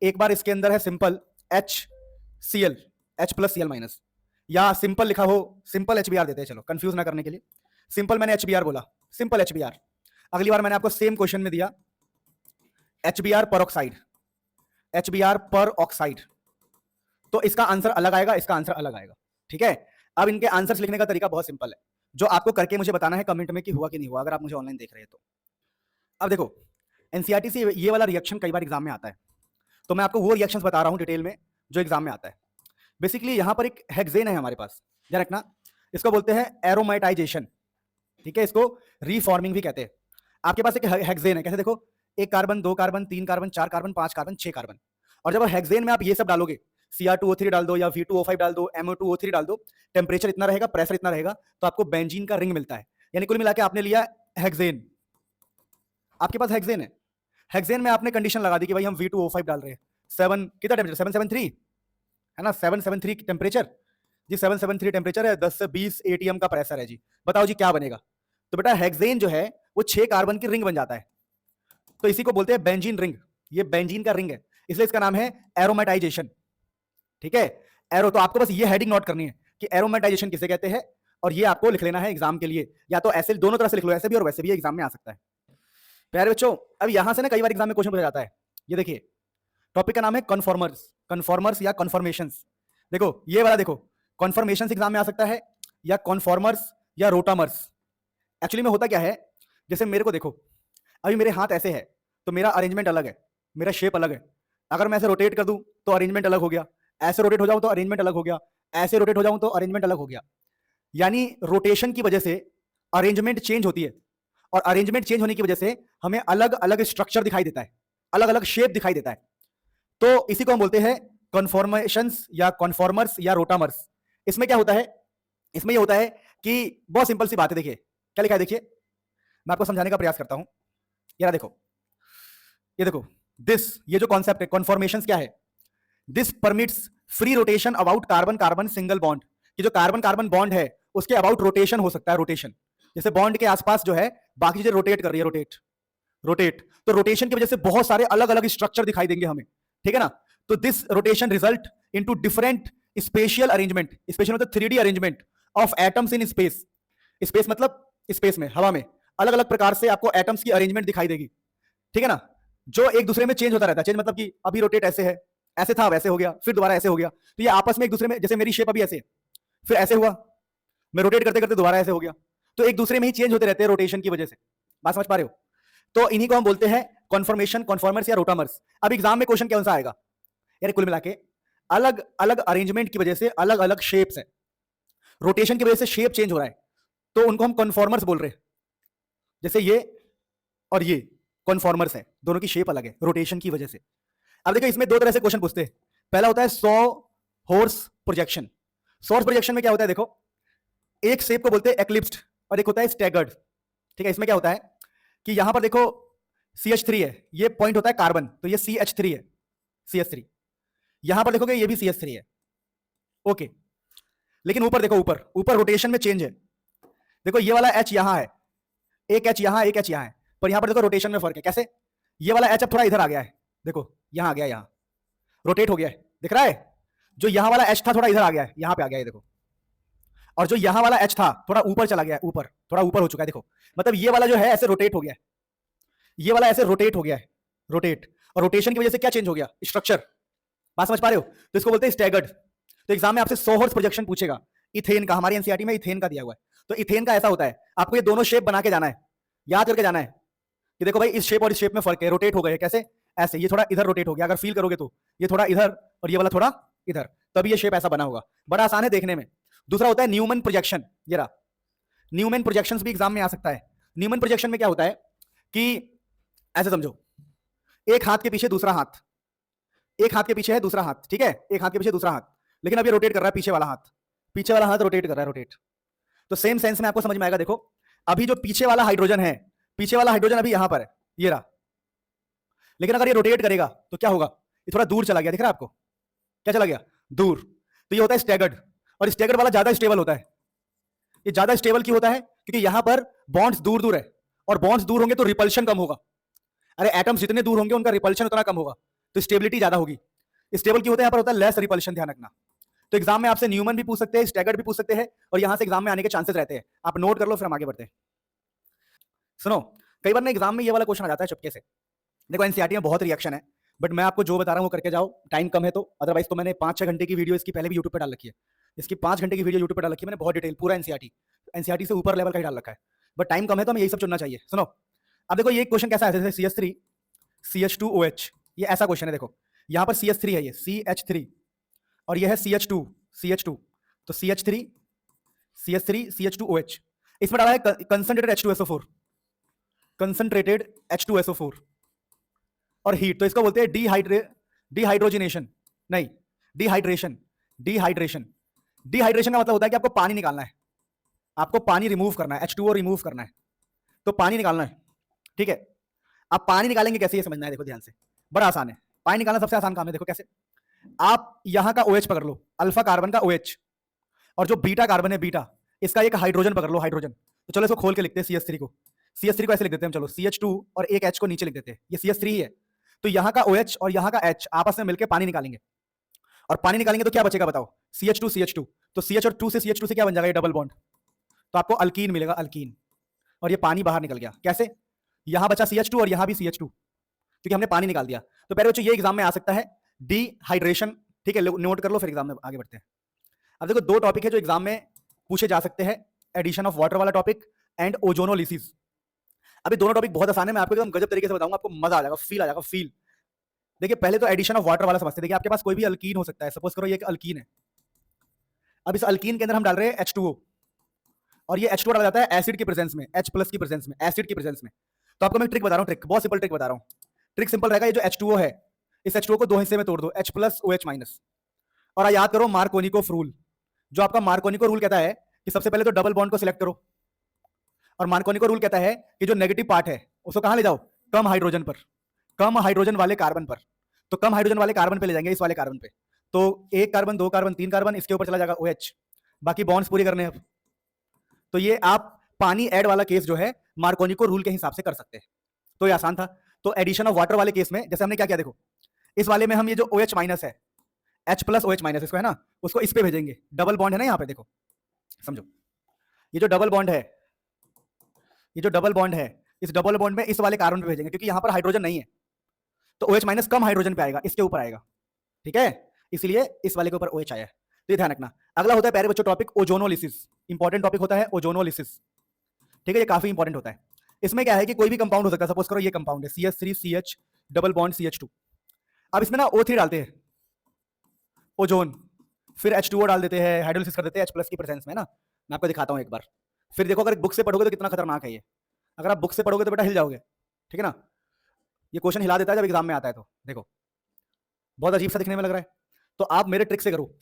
एक बार इसके अंदर है simple HCl, H plus Cl minus, या सिंपल लिखा हो, सिंपल HBr देते हैं, चलो कंफ्यूज ना करने के लिए। सिंपल मैंने HBr बोला, सिंपल HBr। अगली बार मैंने आपको सेम क्वेश्चन में दिया HBr पर ऑक्साइड, HBr पर ऑक्साइड, तो इसका आंसर अलग आएगा, इसका आंसर अलग आएगा। ठीक है? अब इनके आंसर्स लिखने का तरीका बहुत सिंपल है, जो आपको करके मुझे बताना है कमेंट में कि हुआ कि नहीं हुआ, अगर आप मुझे ऑनलाइन देख रहे हैं तो। अब देखो, एनसीईआरटी से ये वाला रिएक्शन कई बार एग्जाम में आता है, तो मैं आपको वो रिएक्शंस बता रहा हूं डिटेल में जो एग्जाम में आता है। बेसिकली यहां पर एक हेक्सेन है हमारे पास, ध्यान रखना, इसको बोलते हैं एरोमेटाइजेशन। ठीक है? इसको रीफॉर्मिंग भी कहते हैं। आपके पास एक हेक्सेन है, कैसे देखो, 1 carbon, 2 carbon, 3 carbon, 4 carbon, 5 carbon, 6 carbon, और जब हेक्सेन में आप ये सब डालोगे, Cr2O3 डाल दो या V2O5 डाल दो, MO2O3 डाल दो, टेम्परेचर इतना रहेगा, प्रेशर इतना रहेगा, तो आपको बेंजीन का रिंग मिलता है। यानी कुल मिला के आपने लिया हेक्सेन, आपके पास हेक्सेन है। हेक्सेन में आपने कंडीशन लगा दी कि भाई हम V2O5 डाल रहे हैं, 7 कितना टेम्परेचर, 773 है ना, 773 टेम्परेचर जी, 773 टेम्परेचर है, 10 से 20 ATM का प्रेशर है जी। बताओ जी क्या बनेगा? तो बेटा हेक्सेन जो है वो 6 कार्बन की रिंग बन जाता है, तो इसी को बोलते हैं बेंजीन रिंग। ये बेंजीन का रिंग है, इसलिए इसका नाम है एरोमेटाइजेशन। ठीक है? एरो, तो आपको बस ये हेडिंग नोट करनी है कि एरोमेटाइजेशन किसे कहते हैं, और ये आपको लिख लेना है एग्जाम के लिए, या तो ऐसे दोनों तरह से लिख लो, ऐसे भी और वैसे भी, एग्जाम में आ सकता है। प्यारे बच्चों, अब यहां से ना कई बार एग्जाम में क्वेश्चन पूछा जाता है। ये देखिए, टॉपिक का नाम है कन्फॉर्मर्स, कन्फॉर्मर्स या कन्फॉर्मेशंस। देखो ये वाला, देखो कन्फॉर्मेशंस एग्जाम में आ सकता है, या कन्फॉर्मर्स या रोटामर्स। एक्चुअली में होता क्या है, जैसे मेरे को देखो, अभी मेरे हाथ ऐसे है, तो मेरा अरेंजमेंट अलग है, मेरा शेप अलग है। अगर मैं ऐसे रोटेट कर दूं तो अरेंजमेंट अलग हो गया, ऐसे रोटेट हो जाऊं तो अरेंजमेंट अलग हो गया, ऐसे रोटेट हो जाऊं तो अरेंजमेंट अलग हो गया। यानी रोटेशन की वजह से अरेंजमेंट चेंज होती है, और अरेंजमेंट चेंज होने की वजह से हमें अलग अलग स्ट्रक्चर दिखाई देता है, अलग अलग शेप दिखाई देता है। तो इसी को हम बोलते हैं कन्फॉर्मेशंस या कन्फॉर्मर्स या रोटामर्स। इसमें क्या होता है, इसमें ये होता है कि बहुत सिंपल सी बात है। देखिए क्या लिखा है, देखिए मैं आपको समझाने का प्रयास करता हूं। ये देखो, ये देखो, दिस, ये जो कॉन्सेप्ट है कन्फॉर्मेशंस, क्या है, this permits free rotation about carbon carbon single bond. कि जो कार्बन कार्बन बॉन्ड है उसके अबाउट रोटेशन हो सकता है, रोटेशन, जैसे बॉन्ड के आसपास जो है बाकी चीजें रोटेट कर रही है, रोटेट रोटेट, तो रोटेशन की वजह से बहुत सारे अलग अलग स्ट्रक्चर दिखाई देंगे हमें। ठीक है ना? तो this rotation result into different spatial arrangement, special मतलब 3D arrangement of atoms in space. Space मतलब स्पेस में, हवा में अलग अलग प्रकार से आपको एटम्स की अरेंजमेंट दिखाई देगी। ठीक है ना? जो एक दूसरे में चेंज होता रहता है। चेंज मतलब कि अभी रोटेट ऐसे है, ऐसे था वैसे हो गया, फिर दोबारा ऐसे हो गया, तो ये आपस में एक दूसरे में, जैसे मेरी शेप अभी ऐसे है, फिर ऐसे हुआ, मैं रोटेट करते करते दोबारा ऐसे हो गया, तो एक दूसरे में ही चेंज होते रहते हैं रोटेशन की वजह से। बात समझ पा रहे हो? तो इन्हीं को हम बोलते हैं कन्फर्मेशन, कन्फॉर्मर्स या रोटामर्स। अब एग्जाम में क्वेश्चन कौन सा आएगा यार, कुल मिला के अलग अलग अरेंजमेंट की वजह से अलग अलग शेप्स है, रोटेशन की वजह से शेप चेंज हो रहा है, तो उनको हम कन्फॉर्मर्स बोल रहे हैं। जैसे ये और ये कन्फॉर्मर्स है, दोनों की शेप अलग है रोटेशन की वजह से। अब देखो इसमें दो तरह से क्वेश्चन पूछते हैं। पहला होता है saw horse projection. Swords projection में क्या होता है, देखो एक शेप को बोलते हैं एक्लिप्स्ड और एक होता है स्टैगर्ड। ठीक है? इसमें क्या होता है कि यहां पर देखो CH3 है, ये पॉइंट होता है कार्बन, तो ये CH3 है, CH3। यहां पर देखोगे ये भी CH3 है, ओके। लेकिन ऊपर देखो, ऊपर ऊपर रोटेशन में चेंज है। देखो ये वाला H यहां है, एक H यहां, एक H यहां है, पर यहां पर देखो रोटेशन में फर्क है। कैसे? ये वाला H अब थोड़ा इधर आ गया है, देखो यहां आ गया, यहां रोटेट हो गया है, दिख रहा है? जो यहां वाला H था थोड़ा इधर आ गया है, यहां पे आ गया है, देखो। और जो यहां वाला H था थोड़ा ऊपर चला गया है, ऊपर, थोड़ा ऊपर हो चुका है, देखो। मतलब ये वाला जो है ऐसे रोटेट हो गया है, ये वाला ऐसे रोटेट हो गया है, रोटेट, और रोटेशन की वजह से क्या चेंज हो गया, स्ट्रक्चर। बात समझ पा रहे हो? तो इसको बोलते हैं स्टैगर्ड। तो एग्जाम में आपसे सोहर्स प्रोजेक्शन पूछेगा इथेन का, हमारी एनसीईआरटी में इथेन का दिया हुआ है। तो इथेन का ऐसा होता है, आपको ये दोनों शेप बना के जाना है, याद करके जाना है कि देखो भाई इस शेप और इस शेप में फर्क है, रोटेट हो गए। कैसे? ऐसे, ये थोड़ा इधर रोटेट हो गया, अगर फील करोगे तो ये थोड़ा इधर और ये वाला थोड़ा इधर, तभी ये शेप ऐसा बना होगा। बड़ा आसान है देखने में। दूसरा होता है न्यूमैन प्रोजेक्शन। ये रहा, न्यूमैन प्रोजेक्शन भी एग्जाम में आ सकता है। न्यूमैन प्रोजेक्शन में क्या होता है कि ऐसे समझो, एक हाथ के पीछे दूसरा हाथ, एक हाथ के पीछे है दूसरा हाथ, ठीक है, एक हाथ के पीछे दूसरा हाथ, लेकिन अब ये रोटेट कर रहा है, पीछे वाला हाथ, पीछे वाला हाथ रोटेट कर रहा है, रोटेट। तो सेम सेंस में आपको समझ में आएगा। देखो अभी जो पीछे वाला हाइड्रोजन है, पीछे वाला हाइड्रोजन अभी यहां पर है, ये रहा, लेकिन अगर ये रोटेट करेगा तो क्या होगा, ये थोड़ा दूर चला गया, दिख रहा है आपको, क्या चला गया, दूर। तो ये होता है स्टैगर्ड, और स्टैगर्ड वाला ज्यादा स्टेबल होता है। ये ज्यादा स्टेबल क्यों होता है, क्योंकि यहां पर बॉन्ड्स दूर दूर है, और बॉन्ड्स दूर होंगे तो रिपल्शन कम होगा। अरे एटम्स जितने दूर होंगे उनका रिपल्शन उतना कम होगा, तो स्टेबिलिटी ज्यादा होगी। स्टेबल क्यों होता है, यहाँ पर होता है लेस रिपल्शन, ध्यान रखना। तो एग्जाम में आपसे न्यूमन भी पूछ सकते हैं, स्टैगर्ड भी पूछ सकते हैं, और यहां से एग्जाम में आने के चांसेस रहते हैं। आप नोट कर लो, फिर हम आगे बढ़ते हैं। सुनो, कई बार ना एग्जाम में ये वाला क्वेश्चन आ जाता है चुपके से। देखो एनसीईआरटी में बहुत रिएक्शन है, बट मैं आपको जो बता रहा हूँ वो करके जाओ, टाइम कम है तो, अदरवाइज तो मैंने 5-6 घंटे की वीडियो इसकी पहले भी यूट्यूब पे डाल रखी है। इसकी 5 घंटे की वीडियो यूट्यूब पे डाल रखी है मैंने, बहुत डिटेल, पूरा एनसीईआरटी से ऊपर लेवल का ही डाल रखा है, बट टाइम कम है तो हमें यही सब चुनना चाहिए। सुनो, अब देखो ये क्वेश्चन कैसा है, जैसे CH3 CH2OH, ये ऐसा क्वेश्चन है। देखो यहाँ पर CH3 है, ये CH3, और ये है CH2, तो CH3 CH3 CH2OH, इसमें डाला है कंसंट्रेटेड H2SO4, कंसंट्रेटेड H2SO4, और हीट, तो इसको बोलते हैं डिहाइड्रोजिनेशन, नहीं डिहाइड्रेशन। डिहाइड्रेशन का मतलब होता है कि आपको पानी निकालना है, आपको पानी रिमूव करना है, H2O रिमूव करना है, तो पानी निकालना है, ठीक है। आप पानी निकालेंगे कैसे, ये समझना है, देखो ध्यान से, बड़ा आसान है। पानी निकालना सबसे आसान काम है, देखो कैसे। आप यहां का OH पकड़ लो, अल्फा कार्बन का OH, और जो बीटा कार्बन है, बीटा, इसका एक हाइड्रोजन पकड़ लो, हाइड्रोजन। तो चलो इसको खोल के लिखते हैं, CH3 को ऐसे लिख देते हैं हम, चलो CH2 और एक H को नीचे लिख देते हैं, ये CH3 ही है। तो यहाँ का OH और यहाँ का H आपस में मिलकर पानी निकालेंगे, और पानी निकालेंगे तो क्या बचेगा बताओ, CH2 तो CH और 2 से CH2 से क्या बन जाएगा, ये डबल बॉन्ड, तो आपको अल्कीन मिलेगा, अल्कीन, और ये पानी बाहर निकल गया। कैसे, यहां बचा CH2 और यहां भी CH2, क्योंकि हमने पानी निकाल दिया। तो पहले बच्चों ये एग्जाम में आ सकता है, डिहाइड्रेशन, ठीक है, नोट कर लो, फिर एग्जाम में आगे बढ़ते हैं। अब देखो 2 टॉपिक है जो एग्जाम में पूछे जा सकते हैं, एडिशन ऑफ वाटर वाला टॉपिक एंड ओजोनोलिसिस। अभी दोनों टॉपिक बहुत आसान है, मैं आपको एकदम गजब तरीके से बताऊंगा, आपको मजा आ जाएगा, फील आ जाएगा, फील। देखिए पहले तो एडिशन ऑफ वाटर वाला समझते हैं। देखिए आपके पास कोई भी अल्कीन हो सकता है, सपोज करो ये एक अल्कीन है, अब इस अल्कीन के अंदर हम डाल रहे हैं H2O, और ये H2O डाला जाता है एसिड की प्रेजेंस में, H+ की प्रेजेंस में, एसिड की प्रेजेंस में। तो आपको मैं ट्रिक बता रहा हूँ, ट्रिक बहुत सिंपल ट्रिक बता रहा हूँ। ट्रिक सिंपल रहेगा, ये जो H2O है, इस H2O को 2 हिस्से में तोड़ दो, H+OH-, और याद करो मार्कोनिकोफ रूल। जो आपका मार्कोनिको रूल कहता है कि सबसे पहले तो डबल बॉन्ड को सिलेक्ट करो, और मार्कोनिको रूल कहता है कि जो नेगेटिव पार्ट है उसको कहां ले जाओ, कम हाइड्रोजन पर, कम हाइड्रोजन वाले कार्बन पर। तो कम हाइड्रोजन वाले कार्बन पे ले जाएंगे, इस वाले कार्बन पे। तो 1 कार्बन 2 कार्बन 3 कार्बन, इसके ऊपर चला जाएगा OH, बाकी बॉन्ड्स पूरे करने हैं अब। तो ये आप पानी ऐड वाला केस जो है मार्कोनिको रूल के हिसाब से कर सकते हैं, तो ये आसान था। तो एडिशन ऑफ वाटर वाले केस में जैसे हमने क्या किया, देखो इस वाले में हम ये जो OH- है, H+OH- इसको है ना, उसको इस पे भेजेंगे, डबल बॉन्ड है ना यहाँ पे, देखो समझो, ये जो डबल बॉन्ड है, ये जो डबल बॉन्ड है, इस डबल बॉन्ड में इस वाले कार्बन पे भेजेंगे, क्योंकि यहाँ पर हाइड्रोजन नहीं है, तो OH- कम हाइड्रोजन पे आएगा, इसके ऊपर आएगा, ठीक है, इसलिए इस वाले के ऊपर OH आया है। तो ये ध्यान रखना। अगला होता है प्यारे बच्चों टॉपिक ओजोनोलिसिस, इंपॉर्टेंट टॉपिक होता है ओजोनोलिसिस, ठीक है, ये काफी इंपॉर्टेंट होता है। इसमें क्या है कि कोई भी कंपाउंड हो सकता है, सपोज करो ये कंपाउंड है CH3CH डबल बॉन्ड CH2, अब इसमें ना O3 डालते हैं, ओजोन, फिर H2O डाल देते हैं, हाइड्रोलिसिस कर देते हैं H+ की प्रेजेंस में ना। मैं आपको दिखाता हूं एक बार, फिर देखो अगर बुक से पढ़ोगे तो कितना खतरनाक है ये। अगर आप बुक से पढ़ोगे तो बेटा हिल जाओगे, ठीक है ना, ये क्वेश्चन हिला देता है जब एग्जाम में आता है। तो देखो बहुत अजीब सा दिखने में लग रहा है, तो आप मेरे ट्रिक से करो,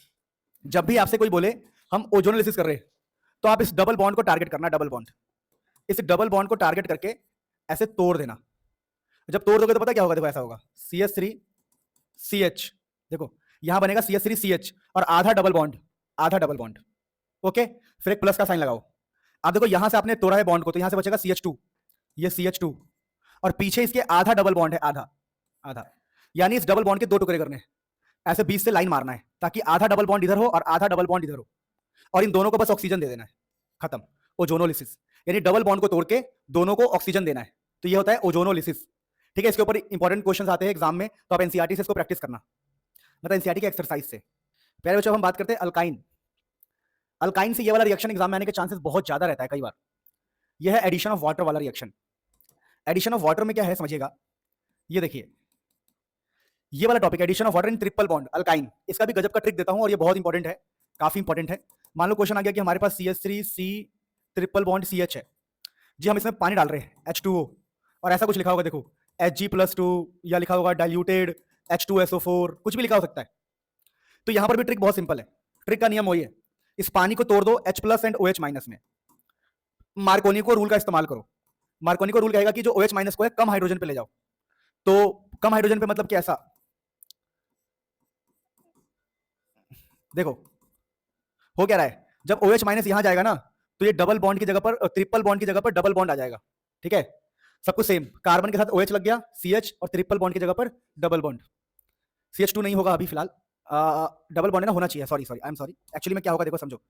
जब भी आपसे कोई बोले हम ओजोनोलिसिस कर रहे हैं, तो आप इस डबल बॉन्ड को टारगेट करना, डबल बॉन्ड, इस डबल बॉन्ड को टारगेट करके ऐसे तोड़ देना। जब तोड़ दोगे तो पता क्या होगा, देखो ऐसा होगा CH3CH, देखो यहां बनेगा CH3CH और आधा डबल बॉन्ड, आधा डबल बॉन्ड, ओके, फिर एक प्लस का साइन लगाओ। अब देखो यहां से आपने तोड़ा है बॉन्ड को, तो यहां से बचेगा CH2, ये CH2, और पीछे इसके आधा डबल बॉन्ड है, आधा आधा, यानी इस डबल बॉन्ड के 2 टुकड़े करने हैं, ऐसे बीच से लाइन मारना है, ताकि आधा डबल बॉन्ड इधर हो और आधा डबल बॉन्ड इधर हो, और इन दोनों को बस ऑक्सीजन दे देना है, खत्म, ओजोनोलिसिस। यानी डबल बॉन्ड को तोड़ के दोनों को ऑक्सीजन देना है, तो ये होता है ओजोनोलिसिस, ठीक है। इसके ऊपर इंपॉर्टेंट क्वेश्चंस आते हैं एग्जाम में, तो आप एनसीईआरटी से इसको प्रैक्टिस करना, मतलब एनसीईआरटी के एक्सरसाइज से। पहले बच्चों हम बात करते हैं अल्काइन। अल्काइन से ये वाला रिएक्शन एग्जाम में आने के चांसेस बहुत ज्यादा रहता है कई बार। यह है एडिशन ऑफ वाटर वाला रिएक्शन। एडिशन ऑफ वाटर में क्या है समझिएगा, ये देखिए ये वाला topic, addition of water in triple bond alkyne, इसका भी गजब का ट्रिक देता हूं, और ये बहुत इंपॉर्टेंट है, काफी इंपॉर्टेंट है। मान लो क्वेश्चन आ गया कि हमारे पास CH3C ट्रिपल बॉन्ड CH है जी, हम इसमें पानी डाल रहे हैं H2O, और ऐसा कुछ लिखा होगा, देखो Hg+2, या लिखा होगा डाइल्यूटेड H2SO4, कुछ भी लिखा हो सकता है। तो यहां पर भी ट्रिक बहुत सिंपल है, ट्रिक का नियम वही है, इस पानी को तोड़ दो H+ एंड OH- में, मार्कोनिको रूल का इस्तेमाल करो। मार्कोनिको रूल कहेगा कि जो OH- को है कम हाइड्रोजन पे ले जाओ, तो कम हाइड्रोजन पे मतलब कि ऐसा देखो हो क्या रहा है, जब OH माइनस यहां जाएगा ना तो ये डबल बॉन्ड की जगह पर, ट्रिपल बॉन्ड की जगह पर डबल बॉन्ड आ जाएगा। ठीक है, सब कुछ सेम, कार्बन के साथ OH लग गया, CH, और ट्रिपल बॉन्ड की जगह पर डबल बॉन्ड। CH2 नहीं होगा अभी फिलहाल, डबल बॉन्ड है ना, होना चाहिए, sorry sorry I am sorry. Actually में क्या होगा देखो समझो,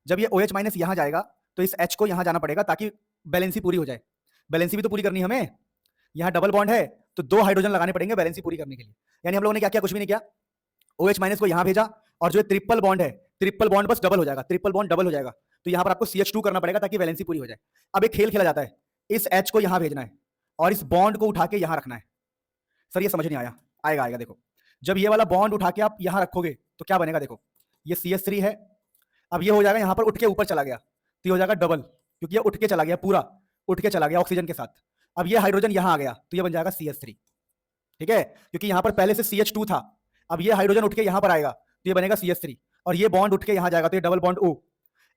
जब ये OH माइनस यहां जाएगा तो इस H को यहां जाना पड़ेगा ताकि बैलेंसी पूरी हो जाए। बैलेंसी भी तो पूरी करनी है हमें, यहाँ डबल बॉन्ड है तो 2 हाइड्रोजन लगाने पड़ेंगे बैलेंसी पूरी करने के लिए। यानी हम लोगों ने क्या किया, कुछ भी नहीं किया, OH माइनस को यहां भेजा, और जो ट्रिपल बॉन्ड है, ट्रिपल बॉन्ड बस डबल हो जाएगा, ट्रिपल बॉन्ड डबल हो जाएगा, तो यहां पर आपको CH2 करना पड़ेगा ताकि बैलेंसी पूरी हो जाए। अब एक खेल खेला जाता है, इस H को यहां भेजना है और इस बॉन्ड को उठा के यहां रखना है। सर ये समझ नहीं आया, आएगा आएगा देखो, जब ये वाला बॉन्ड उठा के आप यहां रखोगे तो क्या बनेगा देखो, ये CH3 है, अब ये हो जाएगा यहां पर उठ के ऊपर चला गया तो ये हो जाएगा डबल, क्योंकि ये उठ के चला गया, पूरा उठ के चला गया ऑक्सीजन के साथ। अब ये हाइड्रोजन यहां आ गया तो ये बन जाएगा CH3। ठीक है, क्योंकि यहां पर पहले से CH2 था, अब ये हाइड्रोजन उठ के यहां पर आएगा तो ये बनेगा CH3, और ये बॉन्ड उठ के यहां जाएगा तो ये डबल बॉन्ड O।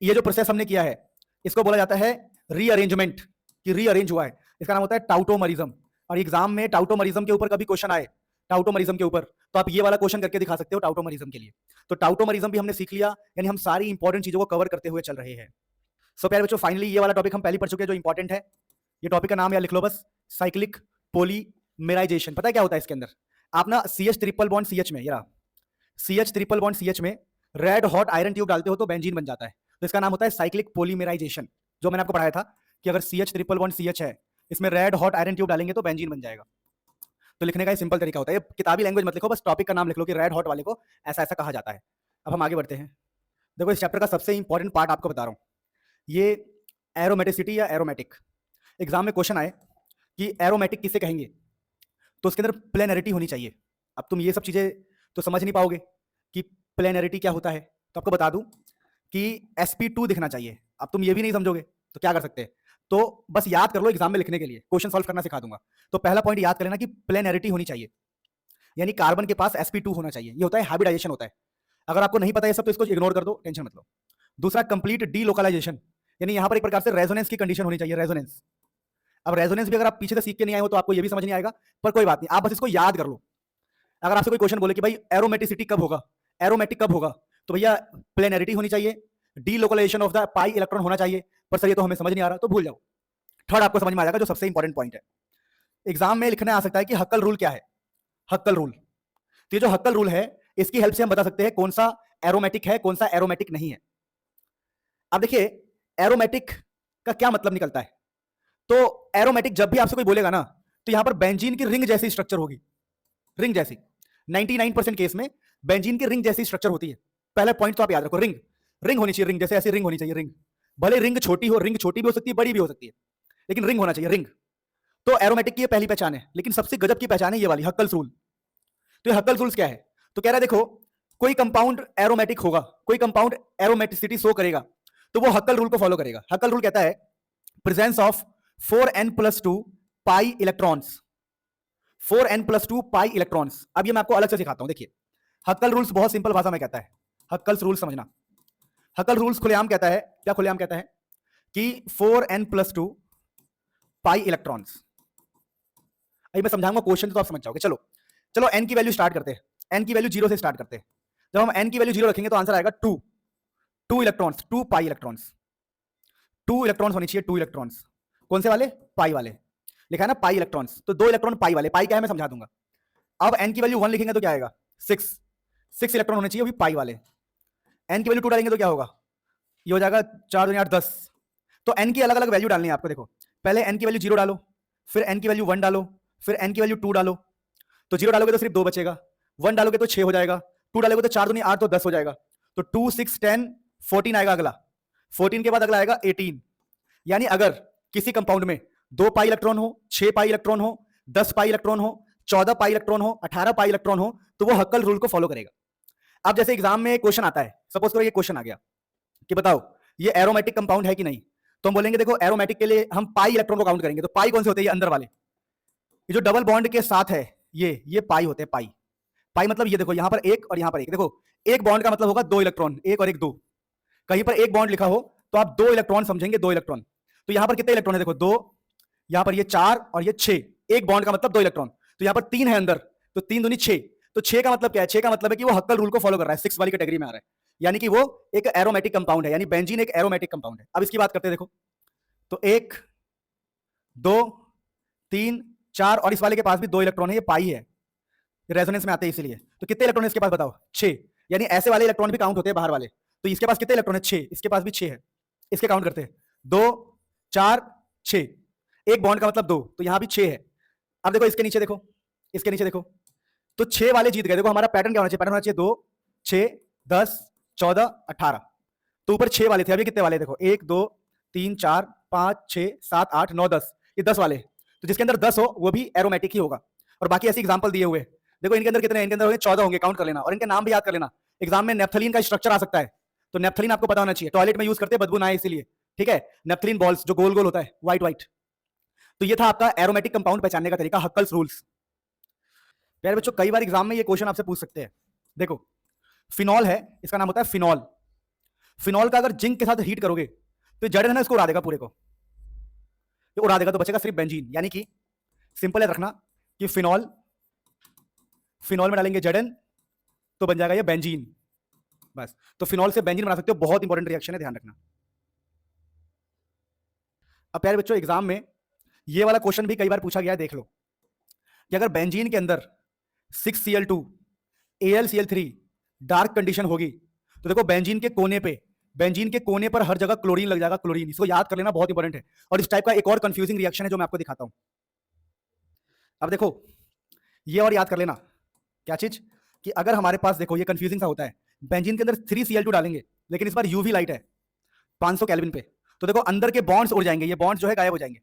ये जो प्रोसेस हमने किया है इसको बोला जाता है रीअरेंजमेंट, कि रीअरेंज हुआ है, इसका नाम होता है टाउटोमरिज्म। और एग्जाम में टाउटोमरिज्म के ऊपर कभी क्वेश्चन आए, टाउटोमरिज्म के ऊपर, तो आप ये वाला क्वेश्चन करके दिखा सकते हो टाउटोमरिज्म के लिए। तो टाउटोमरिज्म भी हमने सीख लिया, यानी हम सारी इंपॉर्टेंट चीजों को कवर करते हुए चल रहे हैं। सो प्यारे बच्चों, फाइनली ये वाला टॉपिक हम पहले पढ़ चुके हैं जो इंपॉर्टेंट है। ये टॉपिक का नाम या लिख लो बस, साइक्लिक पॉलीमेराइजेशन। पता है क्या होता है इसके अंदर, आप ना CH ट्रिपल बॉन्ड CH में, ये CH ट्रिपल बॉन्ड CH में रेड हॉट आयरन ट्यूब डालते हो तो बेंजीन बन जाता है, तो इसका नाम होता है साइक्लिक पॉलीमेराइजेशन। जो मैंने आपको पढ़ाया था कि अगर CH ट्रिपल बॉन्ड CH है, इसमें रेड हॉट आयरन ट्यूब डालेंगे तो बेंजीन बन जाएगा। तो लिखने का ये सिंपल तरीका होता है, ये किताबी लैंग्वेज मत लिखो, बस टॉपिक का नाम लिख लो कि रेड हॉट वाले को ऐसा ऐसा कहा जाता है। अब हम आगे बढ़ते हैं। देखो इस चैप्टर का सबसे इंपॉर्टेंट पार्ट आपको बता रहा हूं, ये एरोमेटिसिटी या एरोमेटिक। एग्जाम में क्वेश्चन आए कि एरोमेटिक किसे कहेंगे, तो उसके अंदर प्लेनरिटी होनी चाहिए। अब तुम ये सब चीजें तो समझ नहीं पाओगे कि प्लेनरिटी क्या होता है, तो आपको बता दूं कि sp2 दिखना चाहिए। अब तुम ये भी नहीं समझोगे तो क्या कर सकते हैं, तो बस याद कर लो, एग्जाम में लिखने के लिए क्वेश्चन सॉल्व करना सिखा दूंगा। तो पहला पॉइंट याद कर लेना कि प्लेनरिटी होनी चाहिए, यानी कार्बन के पास sp2 होना चाहिए। ये होता है हाइब्रिडाइजेशन होता है। अगर आपको नहीं पता ये सब तो इसको इग्नोर कर दो, टेंशन मत लो। दूसरा कंप्लीट डीलोकलाइजेशन, यानी यहां पर एक प्रकार से रेजोनेंस की कंडीशन होनी चाहिए, रेजोनेंस। अब रेजोनेंस भी अगर आप पीछे से सीख के नहीं आए हो तो आपको ये भी समझ नहीं आएगा, पर कोई बात नहीं, आप बस इसको याद कर लो। अगर आपसे कोई क्वेश्चन बोले कि भाई एरोमेटिसिटी कब होगा, एरोमेटिक कब होगा, तो भैया प्लेनरिटी होनी चाहिए, delocalization of the pi electron होना चाहिए, पर सर ये तो हमें समझ नहीं आ रहा, तो भूल जाओ। थर्ड आपको समझ में आ जाएगा जो सबसे इंपॉर्टेंट पॉइंट है, एग्जाम में लिखने आ सकता है कि हक्कल रूल क्या है। हक्कल रूल, तो ये जो हक्कल रूल है इसकी हेल्प से हम बता सकते हैं कौन सा एरोमेटिक है, कौन सा एरोमेटिक नहीं है। अब देखिए एरोमेटिक का क्या मतलब निकलता है, तो एरोमेटिक जब भी आपसे कोई बोलेगा ना तो यहां पर बेंजीन की रिंग जैसी स्ट्रक्चर होगी, रिंग जैसी। 99% केस में बेंजीन की रिंग जैसी स्ट्रक्चर होती है। पहला पॉइंट तो आप याद रखो, रिंग, रिंग होनी चाहिए, रिंग जैसे ऐसी रिंग होनी चाहिए, रिंग। भले रिंग छोटी हो, रिंग छोटी भी हो सकती है, बड़ी भी हो सकती है, लेकिन रिंग होना चाहिए, रिंग। तो एरोमेटिक की ये पहली पहचान है, लेकिन सबसे गजब की पहचान है ये वाली, हक्कल रूल। तो ये हक्कल रूल्स क्या है, तो कह रहा है देखो कोई कंपाउंड एरोमेटिक होगा, कोई कंपाउंड एरोमेटिसिटी शो करेगा तो वो हक्कल रूल को फॉलो करेगा। हक्कल रूल कहता है presence of 4n+2 pi electrons, 4n+2 pi electrons. अब ये मैं आपको अलग से सिखाता हूं, देखिए हक्कल रूल्स बहुत सिंपल भाषा में कहता है, हक्कल रूल्स समझना। हक्कल रूल्स खुलेआम कहता है, क्या खुलेआम कहता है कि 4n+2 पाई इलेक्ट्रॉन्स। अभी मैं समझाऊंगा क्वेश्चन तो आप समझ जाओगे। चलो चलो n की वैल्यू स्टार्ट करते हैं, n की वैल्यू 0 से स्टार्ट करते हैं। जब हम n की वैल्यू 0 रखेंगे तो आंसर आएगा 2, 2 इलेक्ट्रॉन्स, 2 पाई इलेक्ट्रॉन्स, 2 इलेक्ट्रॉन्स होनी चाहिए, 2 इलेक्ट्रॉन्स। कौन से वाले, पाई वाले, लिखा है ना पाई इलेक्ट्रॉन्स, तो 2 इलेक्ट्रॉन पाई वाले। पाई क्या है मैं समझा दूंगा। अब n की वैल्यू 1 लिखेंगे तो क्या आएगा 6, 6 इलेक्ट्रॉन होने चाहिए वो भी पाई वाले। n की वैल्यू 2 डालेंगे तो क्या होगा, ये हो जाएगा 4 2 8 10। तो n की अलग अलग वैल्यू डालनी है आपको। देखो पहले n की वैल्यू 0 डालो, फिर n की वैल्यू 1 डालो, फिर n की वैल्यू 2 डालो। तो 0 डालोगे तो सिर्फ 2 बचेगा, 1 डालोगे तो 6 हो जाएगा, 2 डालोगे तो 4 2 8 तो 10 हो जाएगा। तो 2 6 10 14 आएगा अगला, 14 के बाद अगला आएगा 18। यानी अगर किसी कंपाउंड में 2 पाई इलेक्ट्रॉन हो, 6 पाई इलेक्ट्रॉन हो, 10 पाई इलेक्ट्रॉन हो, 14 पाई इलेक्ट्रॉन हो, 18 पाई इलेक्ट्रॉन हो, तो वो हक्कल रूल को फॉलो करेगा। अब जैसे एग्जाम में क्वेश्चन आता है, सपोज करो ये क्वेश्चन आ गया कि बताओ ये एरोमेटिक कंपाउंड है कि नहीं, तो हम बोलेंगे देखो एरोमेटिक के लिए हम पाई इलेक्ट्रॉन को काउंट करेंगे। तो पाई कौन से होते हैं, ये अंदर वाले, ये जो डबल बॉन्ड के साथ है ये पाई होते हैं। पाई, पाई मतलब ये देखो यहां पर एक और यहां पर एक, देखो एक बॉन्ड का मतलब होगा 2 इलेक्ट्रॉन, एक और एक 2। कहीं पर एक बॉन्ड लिखा हो तो आप 2 इलेक्ट्रॉन समझेंगे, 2 इलेक्ट्रॉन। तो यहां पर कितने इलेक्ट्रॉन है, देखो 2, यहां पर ये 4 और ये 6, एक बॉन्ड का मतलब 2 इलेक्ट्रॉन। तो यहाँ पर 3 है अंदर, तो 3 दूनी 6, तो 6 का मतलब क्या है? 6 का मतलब है कि वो हक्कल रूल को फॉलो कर रहा है, 6 वाली कैटेगरी में आ रहा है, यानी कि वो एक एरोमेटिक कंपाउंड है, यानी बेंजीन एक एरोमेटिक कंपाउंड है। अब इसकी बात करते हैं, देखो तो 1 2 3 4 और इस वाले के पास भी 2 इलेक्ट्रॉन है, ये पाई है, रेजोनेंस में आते हैं इसीलिए। तो कितने इलेक्ट्रॉन है इसके पास बताओ? 6, यानी ऐसे वाले इलेक्ट्रॉन भी काउंट होते हैं बाहर वाले। तो इसके पास कितने इलेक्ट्रॉन है? 6, इसके पास भी 6 है। इसके काउंट करते हैं, 2 4 6, एक बॉन्ड का मतलब 2, तो यहां भी 6 है। अब देखो इसके नीचे देखो, इसके नीचे देखो, तो 6 वाले जीत गए। देखो हमारा पैटर्न क्या होना चाहिए? पैटर्न होना चाहिए 2 6 10 14 18, तो ऊपर 6 वाले थे, अभी कितने वाले? देखो 1 2 3 4 5 6 7 8 9 10, ये 10 वाले। तो जिसके अंदर 10 हो वो भी एरोमेटिक ही होगा। और बाकी ऐसे एग्जांपल दिए हुए, देखो इनके अंदर कितने हैं? इनके अंदर होंगे 14 होंगे, काउंट कर लेना, और इनके नाम भी याद कर लेना। एग्जाम में नेफ्थलीन का स्ट्रक्चर आ सकता है, तो नेफ्थलीन आपको पता होना चाहिए, टॉयलेट में यूज करते हैं, बदबू ना आए इसीलिए, ठीक है? नेफ्थलीन बॉल्स जो गोल गोल होता है, व्हाइट व्हाइट। तो ये था आपका एरोमेटिक कंपाउंड पहचानने का तरीका, हक्कल्स रूल्स। प्यारे बच्चों, कई बार एग्जाम में ये क्वेश्चन आपसे पूछ सकते हैं। देखो फिनॉल है, इसका नाम होता है फिनॉल। फिनॉल का अगर जिंक के साथ हीट करोगे तो जड़ है ना, इसको उड़ा देगा पूरे को, ये उड़ा देगा, तो बचेगा सिर्फ बेंजीन। यानी कि सिंपल है रखना कि फिनॉल, फिनॉल में डालेंगे जड़न तो बन जाएगा ये बेंजीन, बस। तो फिनॉल से बेंजीन बना सकते हो, बहुत इंपॉर्टेंट रिएक्शन है, ध्यान रखना। अब प्यारे बच्चों, एग्जाम में ये वाला क्वेश्चन भी कई बार पूछा गया है, देख लो कि अगर बेंजीन के अंदर 6Cl2 AlCl3 डार्क कंडीशन होगी, तो देखो बेंजीन के कोने पे, बेंजीन के कोने पर हर जगह क्लोरीन लग जाएगा, क्लोरीन। इसको याद कर लेना, बहुत इंपॉर्टेंट है। और इस टाइप का एक और कंफ्यूजिंग रिएक्शन है जो मैं आपको दिखाता हूं। अब देखो ये और याद कर लेना, क्या चीज? कि अगर हमारे पास, देखो ये कंफ्यूजिंग सा होता है, बेंजीन के अंदर 3Cl2 डालेंगे, लेकिन इस बार यूवी लाइट है 500 केल्विन पे, तो देखो अंदर के बॉन्ड्स उड़ जाएंगे, ये बॉन्ड्स जो है गायब हो जाएंगे,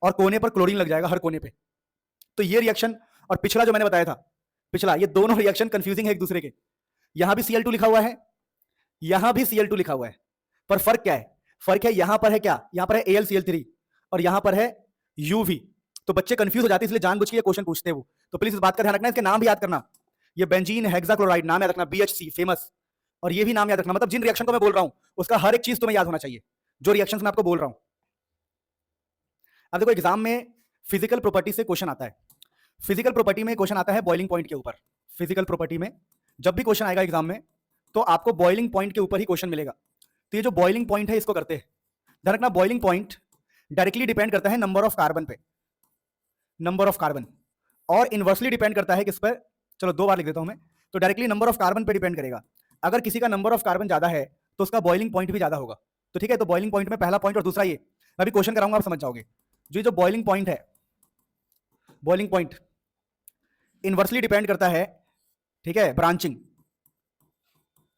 और कोने पर क्लोरीन लग जाएगा, हर कोने पे। तो ये रिएक्शन और पिछला जो मैंने बताया था, पिछला, ये दोनों रिएक्शन कंफ्यूजिंग है एक दूसरे के। यहां भी Cl2 लिखा हुआ है, यहां भी Cl2 लिखा हुआ है, पर फर्क क्या है? फर्क है यहां पर है क्या? यहां पर है AlCl3 और यहां पर है UV। तो बच्चे कंफ्यूज हो जाते हैं, इसलिए जानबूझ के ये क्वेश्चन पूछते हैं वो। तो प्लीज इस बात का ध्यान रखना, इसके नाम भी याद करना। ये बेंजीन हेक्साक्लोराइड नाम याद रखना, BHC फेमस, और ये भी नाम याद रखना। मतलब जिन रिएक्शन को मैं बोल रहा हूं उसका हर एक चीज तुम्हें याद होना चाहिए, जो रिएक्शंस मैं आपको बोल रहा हूं। अब देखो एग्जाम में फिजिकल प्रॉपर्टी से क्वेश्चन आता है। फिजिकल प्रॉपर्टी में क्वेश्चन आता है बॉइलिंग पॉइंट के ऊपर। फिजिकल प्रॉपर्टी में जब भी क्वेश्चन आएगा एग्जाम में, तो आपको बॉइलिंग पॉइंट के ऊपर ही क्वेश्चन मिलेगा। तो ये जो बॉइलिंग पॉइंट है, इसको करते हैं, ध्यान रखना, बॉइलिंग पॉइंट डायरेक्टली डिपेंड करता है नंबर ऑफ कार्बन पे, नंबर ऑफ कार्बन, और इनवर्सली डिपेंड करता है किस पर? चलो 2 बार लिख देता हूं मैं। तो डायरेक्टली नंबर ऑफ कार्बन पे डिपेंड करेगा। अगर किसी का नंबर ऑफ कार्बन ज्यादा है तो उसका बॉइलिंग पॉइंट भी ज्यादा होगा। तो ठीक है, तो बॉइलिंग पॉइंट में पहला पॉइंट और दूसरा ये, मैं अभी क्वेश्चन कराऊंगा, आप समझ जाओगे। जो बॉइलिंग पॉइंट है, बॉइलिंग पॉइंट इनवर्सली डिपेंड करता है, ठीक है, ब्रांचिंग।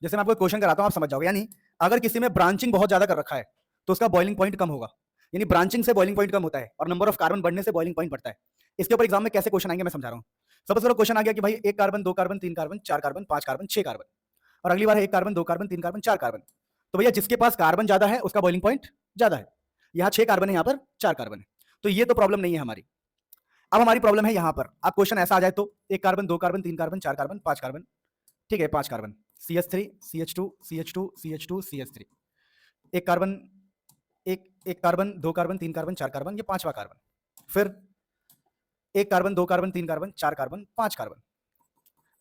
जैसे मैं आपको क्वेश्चन कराता हूं, आप समझ जाओगे। यानी अगर किसी में ब्रांचिंग बहुत ज्यादा कर रखा है तो उसका बॉइलिंग पॉइंट कम होगा, यानी ब्रांचिंग से बॉइलिंग पॉइंट कम होता है, और नंबर ऑफ कार्बन बढ़ने से बॉइलिंग पॉइंट बढ़ता है। इसके ऊपर एग्जाम में कैसे क्वेश्चन आएंगे मैं समझा रहा हूं। सबसे पहले क्वेश्चन आ गया कि भाई 1 carbon 2 carbon 3 carbon 4 carbon 5 carbon 6 carbon, और अगली बार है 1 कार्बन 2 कार्बन 3 कार्बन 4 कार्बन। तो भैया जिसके पास कार्बन ज्यादा है उसका बॉइलिंग पॉइंट ज्यादा है। यहाँ 6 कार्बन है, यहाँ पर 4 कार्बन है, तो ये तो प्रॉब्लम नहीं है हमारी। अब हमारी प्रॉब्लम है यहाँ पर, आप क्वेश्चन ऐसा आ जाए तो 1 carbon 2 carbon 3 carbon 4 carbon 5 carbon, ठीक है, 5 carbon, CH3 CH2 CH2 CH2 CH3, एक कार्बन, एक कार्बन 2 कार्बन 3 कार्बन 4 कार्बन, ये 5वां कार्बन। फिर 1 carbon 2 carbon 3 carbon 4 carbon 5 carbon.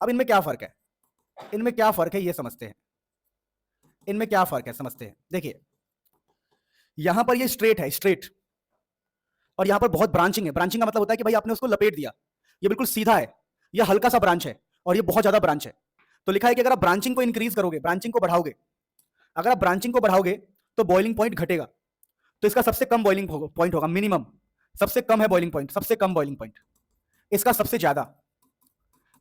अब इनमें क्या फर्क है? इनमें क्या फर्क है ये समझते हैं। इनमें क्या फर्क है समझते हैं। देखिए यहां पर ये स्ट्रेट है, स्ट्रेट, और यहां पर बहुत ब्रांचिंग है। ब्रांचिंग का मतलब होता है कि भाई आपने उसको लपेट दिया, ये बिल्कुल सीधा है, ये हल्का सा ब्रांच है, और ये बहुत ज्यादा ब्रांच है। तो लिखा है कि अगर आप ब्रांचिंग को इंक्रीज करोगे, ब्रांचिंग को बढ़ाओगे, अगर आप ब्रांचिंग को बढ़ाओगे तो बॉइलिंग पॉइंट घटेगा। तो इसका सबसे कम बॉइलिंग पॉइंट होगा, मिनिमम, सबसे कम है बॉइलिंग पॉइंट, सबसे कम बॉइलिंग पॉइंट, इसका सबसे ज्यादा,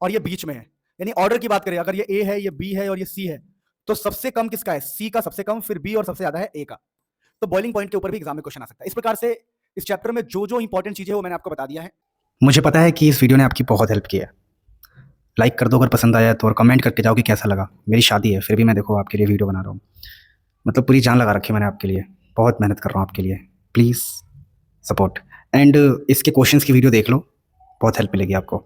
और ये बीच में है। यानी ऑर्डर की बात करें, अगर ये ए है, ये बी है और ये सी है, तो सबसे कम किसका है? सी का सबसे कम, फिर बी, और सबसे ज्यादा है ए का। तो बॉइलिंग पॉइंट के ऊपर भी एग्जाम में क्वेश्चन आ सकता है। इस प्रकार से इस चैप्टर में जो जो इंपॉर्टेंट चीजें वो मैंने आपको बता दिया है। मुझे पता है कि इस वीडियो ने आपकी बहुत हेल्प की है। लाइक कर दो अगर पसंद आया तो, और कमेंट करके जाओ कि कैसा लगा। मेरी शादी है फिर भी मैं देखो आपके लिए वीडियो बना रहा हूँ, मतलब पूरी जान लगा रखी है मैंने आपके लिए, बहुत मेहनत कर रहा हूँ आपके लिए। प्लीज़ सपोर्ट, एंड इसके क्वेश्चंस की वीडियो देख लो, बहुत हेल्प मिलेगी आपको।